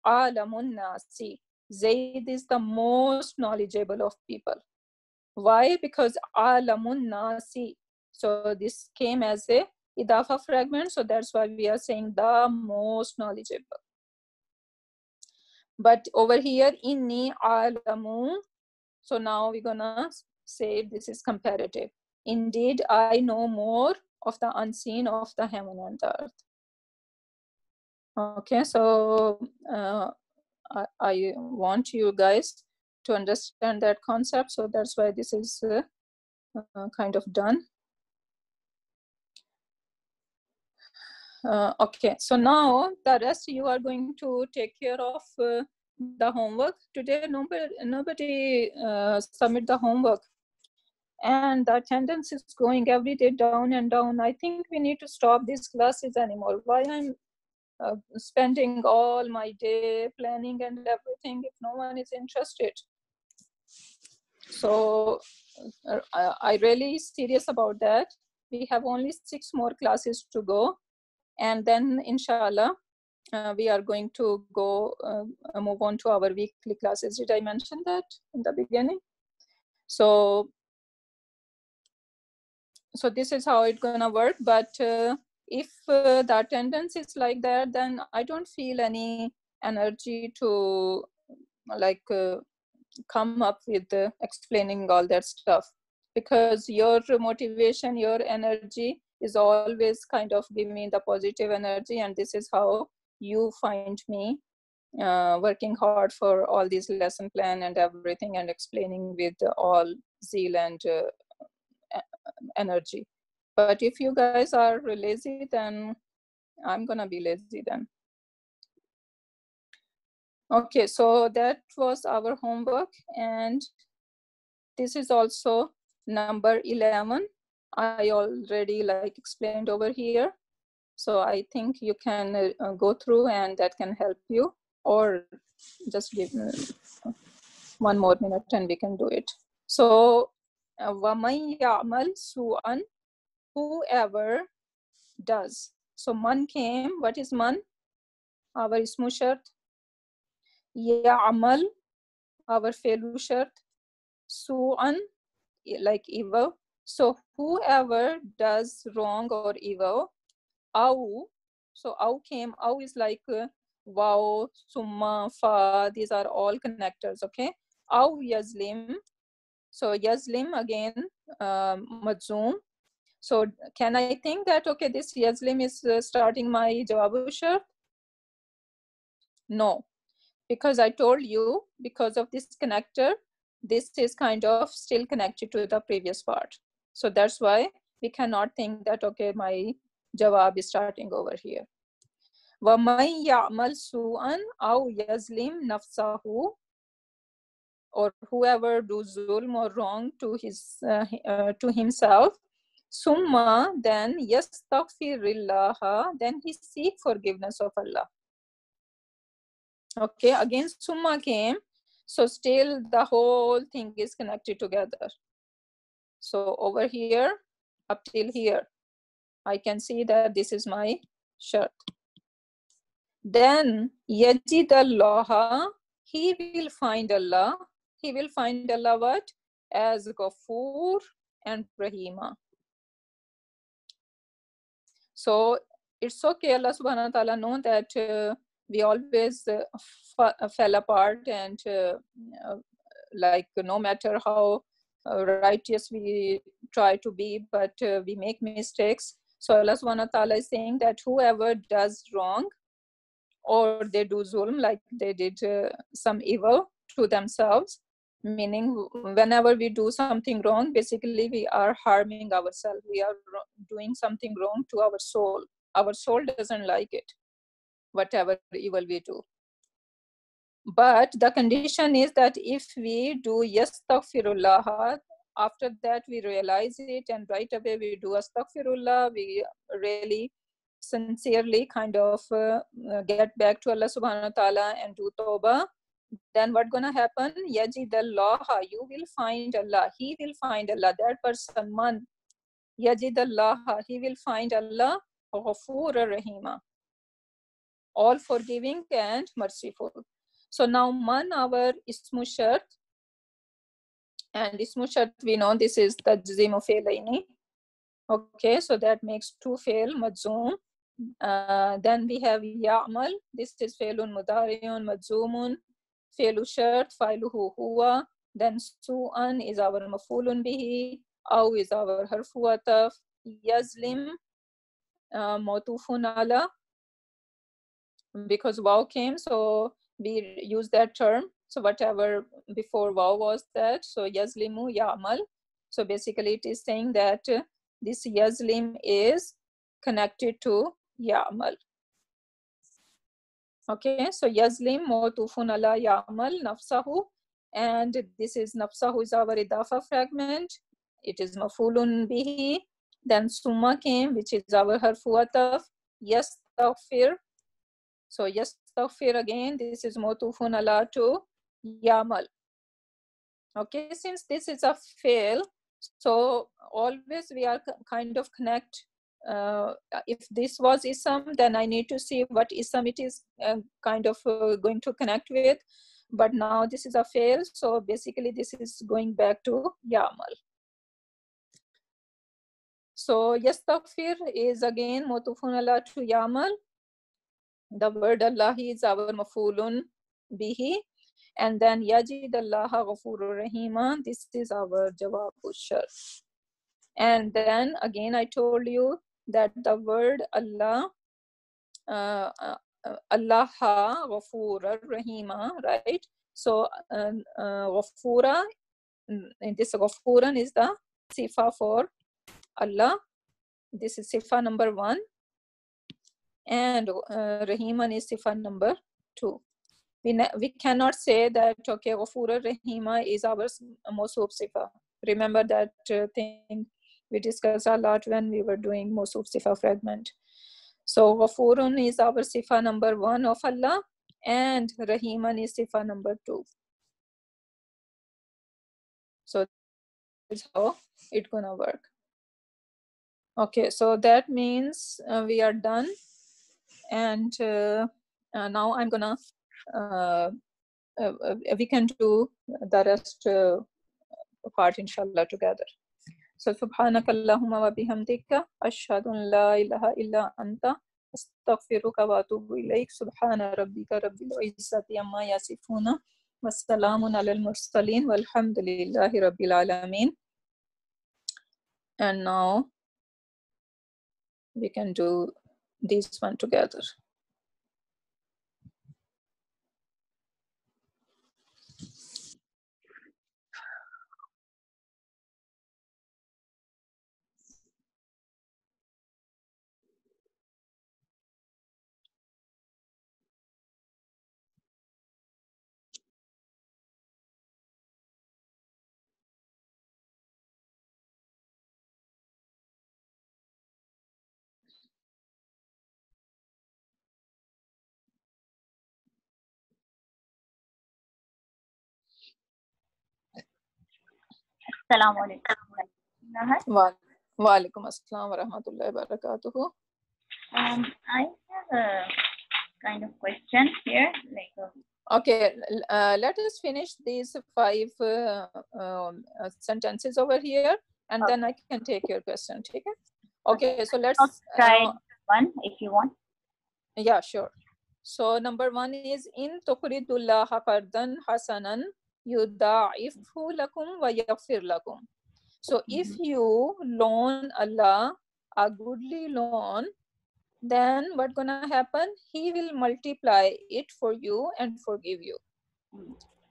alamun nasi. Zayd is the most knowledgeable of people. Why? Because alamun nasi. So this came as a idafa fragment, so that's why we are saying the most knowledgeable. But over here, inni alamu, so now we're gonna say this is comparative. Indeed, I know more of the unseen of the heaven and the earth. Okay, so I want you guys to understand that concept, so that's why this is kind of done. Okay, so now the rest you are going to take care of the homework. Today nobody submit the homework, and the attendance is going every day down and down. I think we need to stop these classes anymore. Why I'm spending all my day planning and everything if no one is interested? So I really serious about that. We have only 6 more classes to go, and then inshallah we are going to go move on to our weekly classes. Did I mention that in the beginning? So this is how it's gonna work. But if the attendance is like that, then I don't feel any energy to like come up with explaining all that stuff, because your motivation, your energy is always kind of giving me the positive energy, and this is how you find me working hard for all these lesson plan and everything, and explaining with all zeal and energy. But if you guys are lazy, then I'm gonna be lazy then. Okay, so that was our homework, and this is also number 11. I already like explained over here. So I think you can go through and that can help you, or just give me 1 more minute and we can do it. So وَمَنْ يَعْمَلْ سُوءًا, whoever does. So man came, what is man? Our ismu shart. يَعْمَلْ, our fe'lu shart. Su'an, like evil. So whoever does wrong or evil, aw, so aw came, aw is like wow, summa, fa, these are all connectors, okay? Aw yazlim, so yazlim again, majzoom. So can I think that, okay, this yazlim is starting my jawabu shart? No, because I told you, because of this connector, this is kind of still connected to the previous part. So that's why we cannot think that, okay, my jawab is starting over here. وَمَنْ يَعْمَلْ سُوءًا أَوْ يَظْلِمْ نَفْسَهُ, or whoever does zulm or wrong to himself, summa, then yastaghfirullah, then he seek forgiveness of Allah. Okay, again summa came, so still the whole thing is connected together. So over here up till here I can see that this is my shart. Then yajid Allah, he will find Allah. He will find Allah what? As Ghafoor and Rahima. So it's okay, Allah subhanahu wa ta'ala know that we always fell apart, and like no matter how righteous we try to be, but we make mistakes. So Allah subhanahu wa ta'ala is saying that whoever does wrong, or they do zulm, like they did some evil to themselves, meaning whenever we do something wrong, basically we are harming ourselves. We are doing something wrong to our soul. Our soul doesn't like it, whatever evil we do. But the condition is that if we do yastaghfirullah, after that we realize it and right away we do astaghfirullah, we really sincerely kind of get back to Allah subhanahu wa ta'ala and do tawbah, then what's gonna happen? Yajid Allah, you will find Allah, he will find Allah, that person man, Yajid Allah, he will find Allah, Ghafoor Rahima, all forgiving and merciful. So now man, our ismu shart, and ismu shart we know this is tajzimu fi'laini. Okay, so that makes two fi'l majzoom. Then we have ya'mal, this is fi'lun mudari'un majzoomun, fi'lu shart, fa'iluhu huwa. Then su'an is our maf'ulun bihi, aw is our harfu ataf, yazlim mawtufun ala, because waw came, so we use that term. So whatever before waw was that, so yazlimu ya'mal. So basically it is saying that this yazlim is connected to ya'mal. Okay, so yazlim mawtufun ala ya'mal nafsahu, and this is nafsahu is our idafa fragment. It is mafulun bihi. Then summa came, which is our harfu ataf, yastaghfir. So yastaghfir again, this is mawtufun ala to ya'mal. Okay, since this is a fail, so always we are kind of connect. If this was ism, then I need to see what ism it is kind of going to connect with. But now this is a fail, so basically this is going back to ya'mal. So yastaghfir is again mawtufun ala to ya'mal. The word Allah is our mafulun bihi, and then yajid Allah Ghafurur Rahima, this is our jawabu shart. And then again I told you that the word Allah, Allah Ghafurur Rahima, right? So Ghafura, this Ghafuran is the sifa for Allah. This is sifa number 1. And Rahiman is sifa number 2. We cannot say that, okay, Ghafura Rahima is our Mawsuf sifa. Remember that thing we discussed a lot when we were doing Mawsuf sifa fragment. So Ghafurun is our sifa number 1 of Allah, and Rahiman is sifa number 2. So that's how it's gonna work. Okay, so that means we are done, and now I'm gonna we can do the rest part inshallah together. So subhanaka Allahumma wa bihamdika ashhadu an la ilaha illa anta astaghfiruka wa atubu ilayk. Subhana rabbika rabbil izzati amma yasifuna wa salamun alal mursalin walhamdulillahi rabbil alamin. And now we can do this one together. Assalamu alaikum. Wa alaikum assalam wa rahmatullahi wa barakatuhu. I have a kind of question here. Okay, let us finish these 5 sentences over here, and then I can take your question. Okay, so let's try one if you want. Yeah, sure. So number 1 is in tuqridullaha qardan hasanan yuda'ifhu lakum wa yaghfir lakum. So if you loan Allah a goodly loan, then what's gonna happen? He will multiply it for you and forgive you.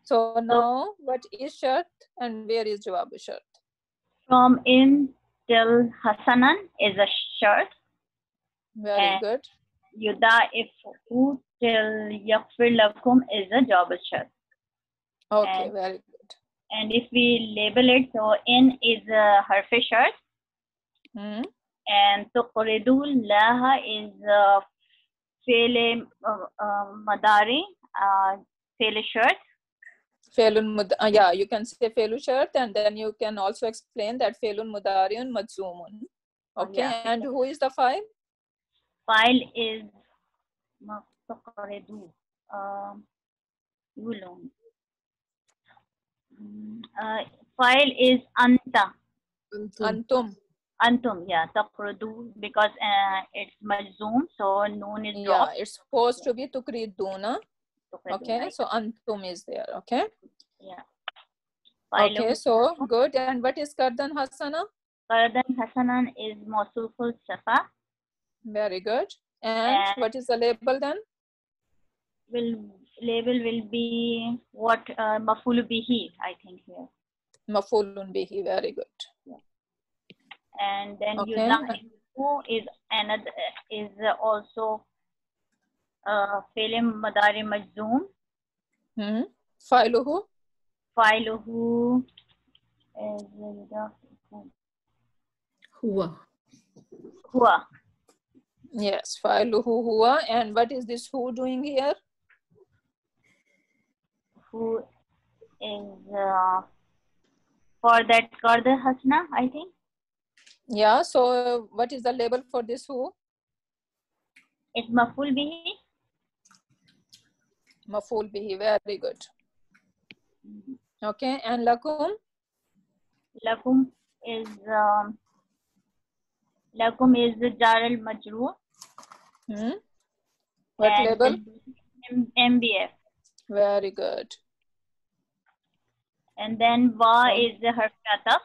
So now what is shart and where is jawab shart? From in till hasanan is a shart. Very good. Yuda'ifhu till yaghfir lakum is a jawab shart. Okay, and, very good. And if we label it, so in is a harf shart. And tuqridullaha is fi'l madari, fi'l shart. Yeah, you can say fi'l shart, and then you can also explain that fi'lun mudariun majzumun. Okay, yeah. And who is the file? File is file is anta. Antum, yeah, taqridu, because it's majzoom, so noon is dropped. Yeah, it's supposed to be tukriduna. Okay, so antum is there. Okay. Yeah. Okay, so good. And what is qardan hasana? Qardan hasanan is mawsuful sifa. Very good. And what is the label then? Label will be what maf'ul bihi, I think here. Maf'ulun bihi, very good. Yeah. And then yuda'ifu is another is also fi'l madari majzoom. Fa'iluhu is huwa. Yes, fa'iluhu huwa. And what is this who doing here? Who is for that qardan hasana, I think. Yeah, so what is the label for this who? It's maf'ul bihi. Maf'ul bihi, very good. Okay, and lakum? Lakum is jar al majroor. What label? MBF. Very good. And then wa is the harf ataf.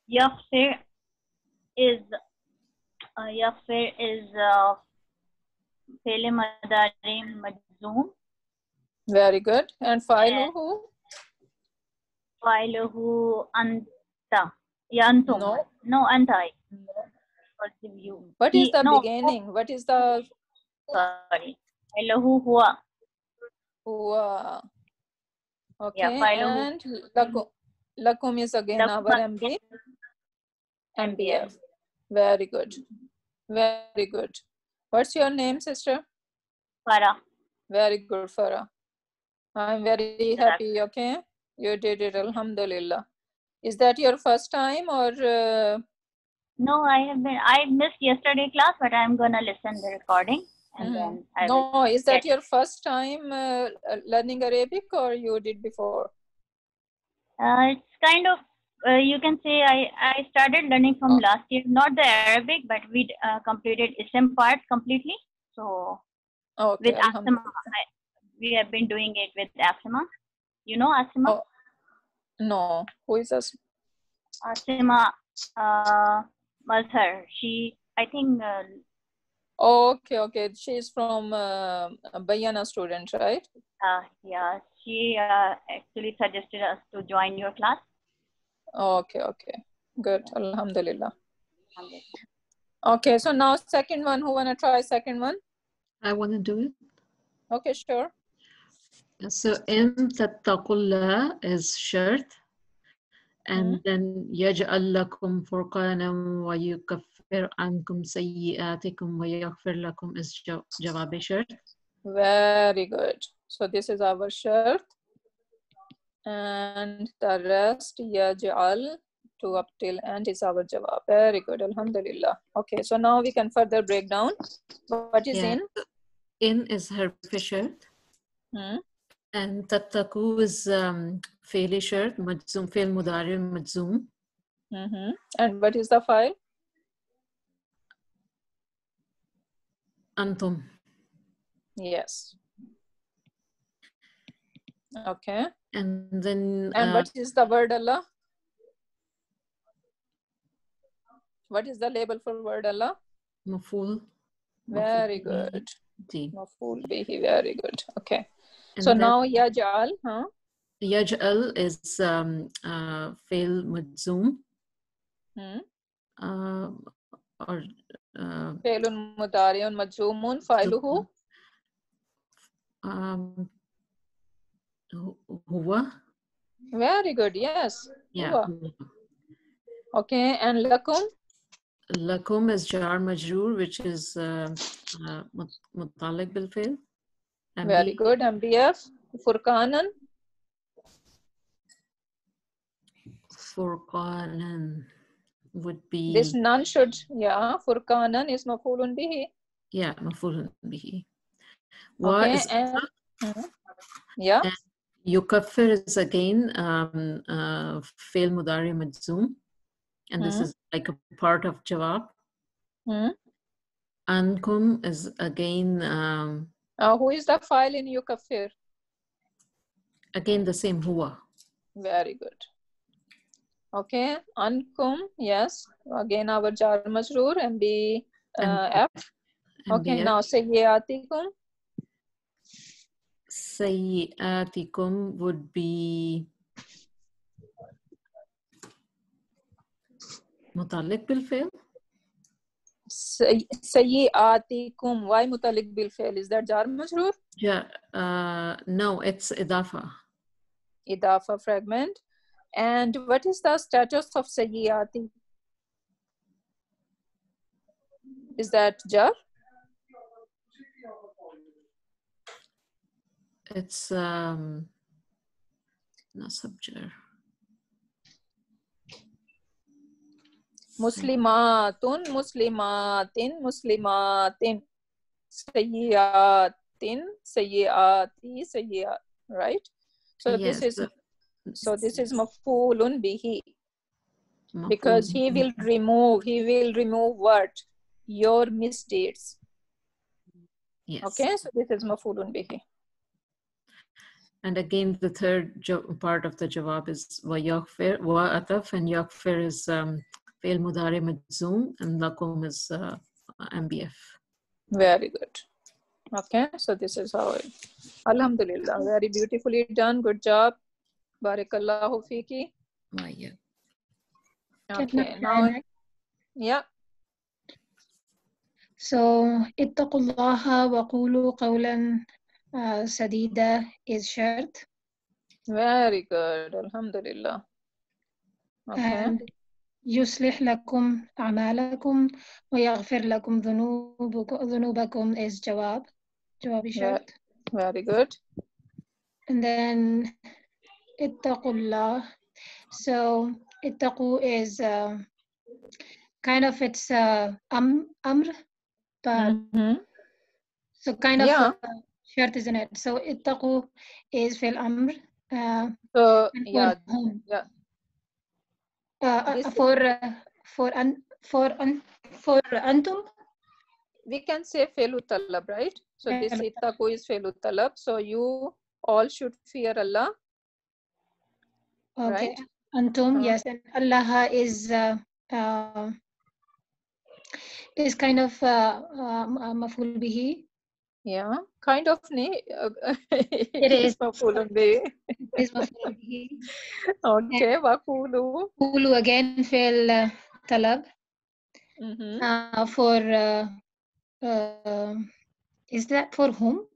Yaghfir is fi'l madari majzoom. Very good. And fa'iluhu? Fa'iluhu anta. Yeah, antum. No. No, antai. Positive you. What is the No, beginning? What is the sorry. Lahu huwa. huwa? Yeah, Okay, fi'luhu. and lakum is again our Lakum MBF. Very good. Very good. What's your name, sister? Farah. Very good, Farah. I'm very happy. Okay, you did it. Alhamdulillah. Is that your first time or? No, I missed yesterday class, but I'm gonna listen the recording and then I will. No, is that your first time learning Arabic or you did before? It's kind of, you can say I started learning from last year, not the Arabic, but we completed Ism part completely. So okay, with Asima, we have been doing it with Asima. You know Asima? Oh, no, who is Asima? Asima Mazhar. She, I think. Okay. She's from Bayana student, right? Yeah, she actually suggested us to join your class. Okay. Good. Alhamdulillah. Okay, so now second one. Who wanna try second one? I want to do it. Okay, sure. So in tattaqullah is shirt. And then يجعل لكم فرقانا ويكفر عنكم سيئاتكم ويغفر لكم is جواب shirt. Very good. So this is our shirt. And the rest yaj'al to up till end is our jawab. Very good. Alhamdulillah. Okay, so now we can further break down. What is in? In is her shirt. And tattaku is faili shirt, majzoom, fail mudari, majzoom. And what is the file? Antum. Yes. Okay. And then. And what is the word Allah? What is the label for word Allah? Maful. Very good. Maful bihi. Very good. Okay. And so now yaj'al, Yaj'al is fail majzoom. Or failun mudari'un majzoomun fa'iluhu huwa. Very good. Yes. Yeah. Huwa. Okay. And lakum? Lakum is jar majroor, which is mutalik bil fail. Very good. MBF. Furqanan? Furqanan would be. This none should, Furqanan is mafulun bihi. Yeah, mafulun bihi. Okay, is and yeah. And yukaffir is again fail mudari majzoom, and this is like a part of jawab. Ankum is again. Who is the file in yukaffir? Again, the same huwa. Very good. Okay, ankum, yes. Again, our jar majroor, MBF. Okay, now sayyiatikum. Sayyiatikum would be mutalik bil fail. Sayyiatikum. Why mutalik bil fail? Is that jar majroor? Yeah. No, it's idafa. Idafa fragment. And what is the status of sayyiati? Is that jar? It's nasab jar. Muslimatun, muslimatin, muslimatin. Sayyiatin, sayyiati, sayyiat. Right? So yes, this is mafulun bihi. Because he will remove what? Your misdeeds. Yes. Okay, so this is mafulun bihi. And again, the third part of the jawab is wa yaghfir, wa ataf, and yaghfir is fail mudari majzoom, and lakum is MBF. Very good. Okay, so this is how it. Alhamdulillah, very beautifully done. Good job. Barakallahu fiki. Okay, now, yeah. So, اتقوا الله وقولوا قولا سديدا is shart. Very good. Alhamdulillah. Okay. And يصلح لكم أعمالكم ويغفر لكم ذنوبكم is جواب شرط. Very good. And then اتقوا الله. So اتقوا is kind of it's amr, but so kind of shart, isn't it? So اتقوا is fil amr. So and yeah, whom? yeah. For antum, we can say felu talab, right? So this ittaqu is felu talab. So you all should fear Allah. Okay. Right? Antum, yes, and Allah is kind of maful bihi. Yeah, kind of It is mafulun bihi. It is maful bihi. Okay, waqulu. Qulu again fil talab. For is that for whom?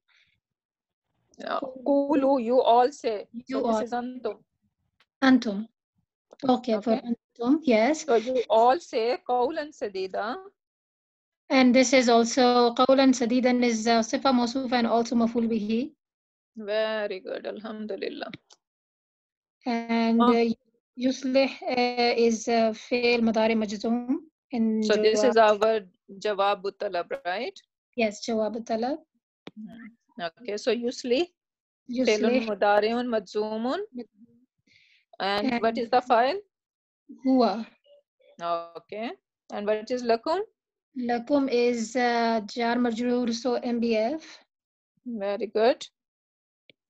Qulu, you all say. You so all. this is antum. Antum. Okay, for antum, yes. So you all say qawlan sadida. And this is also qawlan sadidan is sifa mawsufa and also maful bihi. Very good, alhamdulillah. And yuslih is fi'l mudari majzoom. So this is our jawab talab, right? Yes, jawab talab. Okay, so yuslih fi'lun mudari'un majzoomun. And what is the file? Huwa. Okay. And what is lakum? Lakum is jar majroor, so MBF. Very good.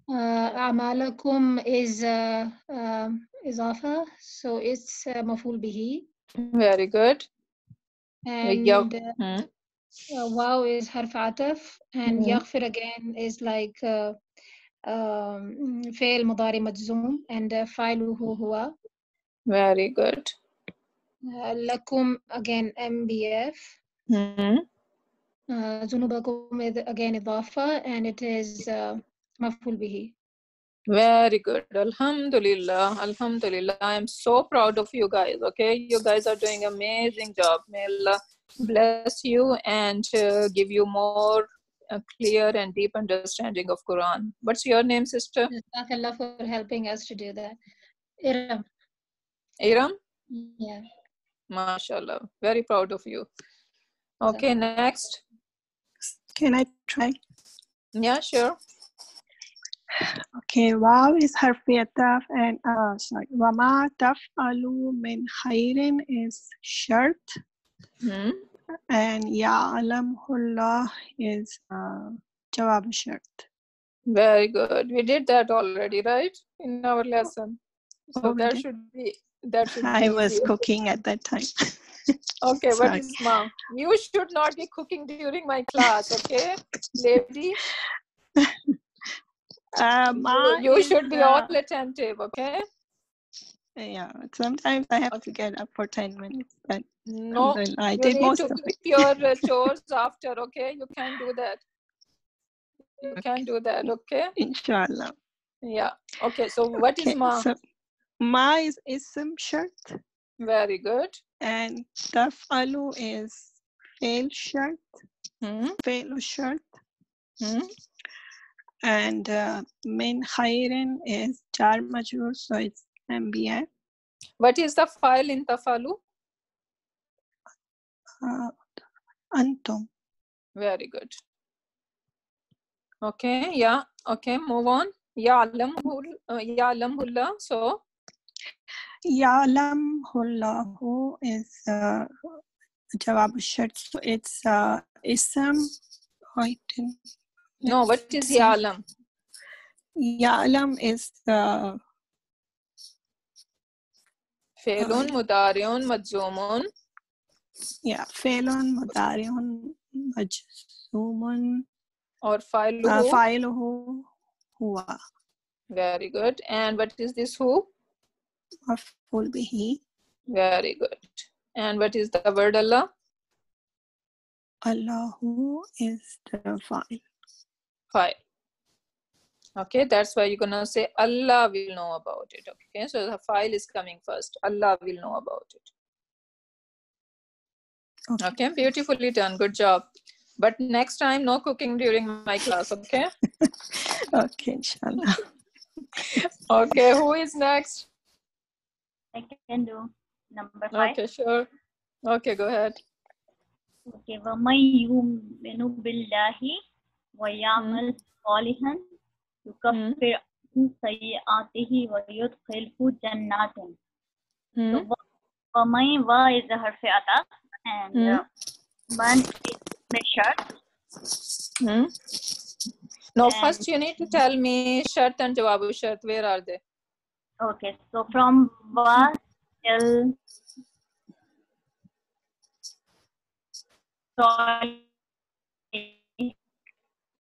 A'malakum is izafa, so it's maful bihi. Very good. And wow is harf ataf, and yaghfir again is like fi'l mudari majzoom, and fa'iluhu huwa. Very good. Lakum again MBF. Zunubakum is again idafa, and it is maful bihi. Very good. Alhamdulillah. Alhamdulillah. I am so proud of you guys. Okay, you guys are doing an amazing job. May Allah bless you and give you more clear and deep understanding of Quran. What's your name, sister? Jazakallah for helping us to do that. Iram. Iram? Yeah. MashaAllah. Very proud of you. Okay, next. Can I try? Yeah, sure. Okay, wow is harfi ataf and sorry, wama taf'alu min khairin is shart. And ya'lamullah is jawab shart. Very good. We did that already, right? In our lesson. So that should be I was cooking at that time. Okay, what is mom? You should not be cooking during my class, okay, lady? You should be all attentive, okay? Yeah, sometimes I have to get up for 10 minutes. But no, I did most of it. You need to keep your chores after, okay? You can't do that. You can't do that, okay? Inshallah. Yeah. Okay, so what is ma? So ma is ism shart. Very good. And taf'alu is fail shart. Fail shart. And min khairin is jar majroor, so it's MBA. What is the file in tafalu? Antum. Very good. Okay, yeah. Okay, move on. Ya'lamullah. So Ya'lamullahu is jawab shart. So it's ism. No, what is Ya'lam? Ya'lam is Failun mudariun majzumun. Yeah, failun mudariun majzumun. Or fa'iluhu. Fa'iluhu huwa. Very good. And what is this who? Maf'ul bihi. Very good. And what is the word Allah? Allahu is the file. File. Okay, that's why you're gonna say Allah will know about it. Okay, so the file is coming first. Allah will know about it. Okay, beautifully done. Good job. But next time, no cooking during my class, okay? Okay, inshallah. Okay, who is next? I can do number 5. Okay, sure. Okay, go ahead. Okay. وَمَنْ يُؤْمِنُ بِاللَّهِ وَيَعْمَلْ صَالِحًا يُكَفِّرْ عَنْهُ سَيِّئَاتِهِ وَيُدْخِلْهُ جَنَّاتٍ. So وَمَنْ wa is the harf ataf and man is the shart. No, And first you need to tell me shart and jawabu shart. Where are they? okay, so from wa till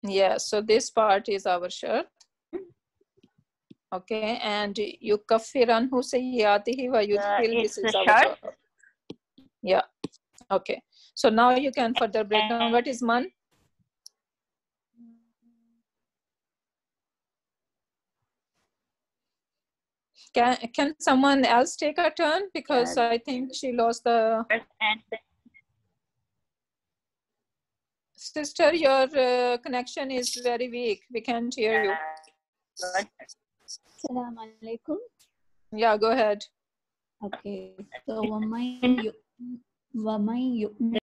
Yeah, so this part is our shart. Okay, and yukaffir anhu sayyatihi wa yudkhil, this is our shart. jawab. Yeah, okay. So now you can further break down. What is man? Can someone else take a turn? Because I think she lost the... Sister, your connection is very weak. We can't hear you. Assalamu alaikum. Yeah, go ahead. Okay. So وَمَنْ يُؤْمِنْ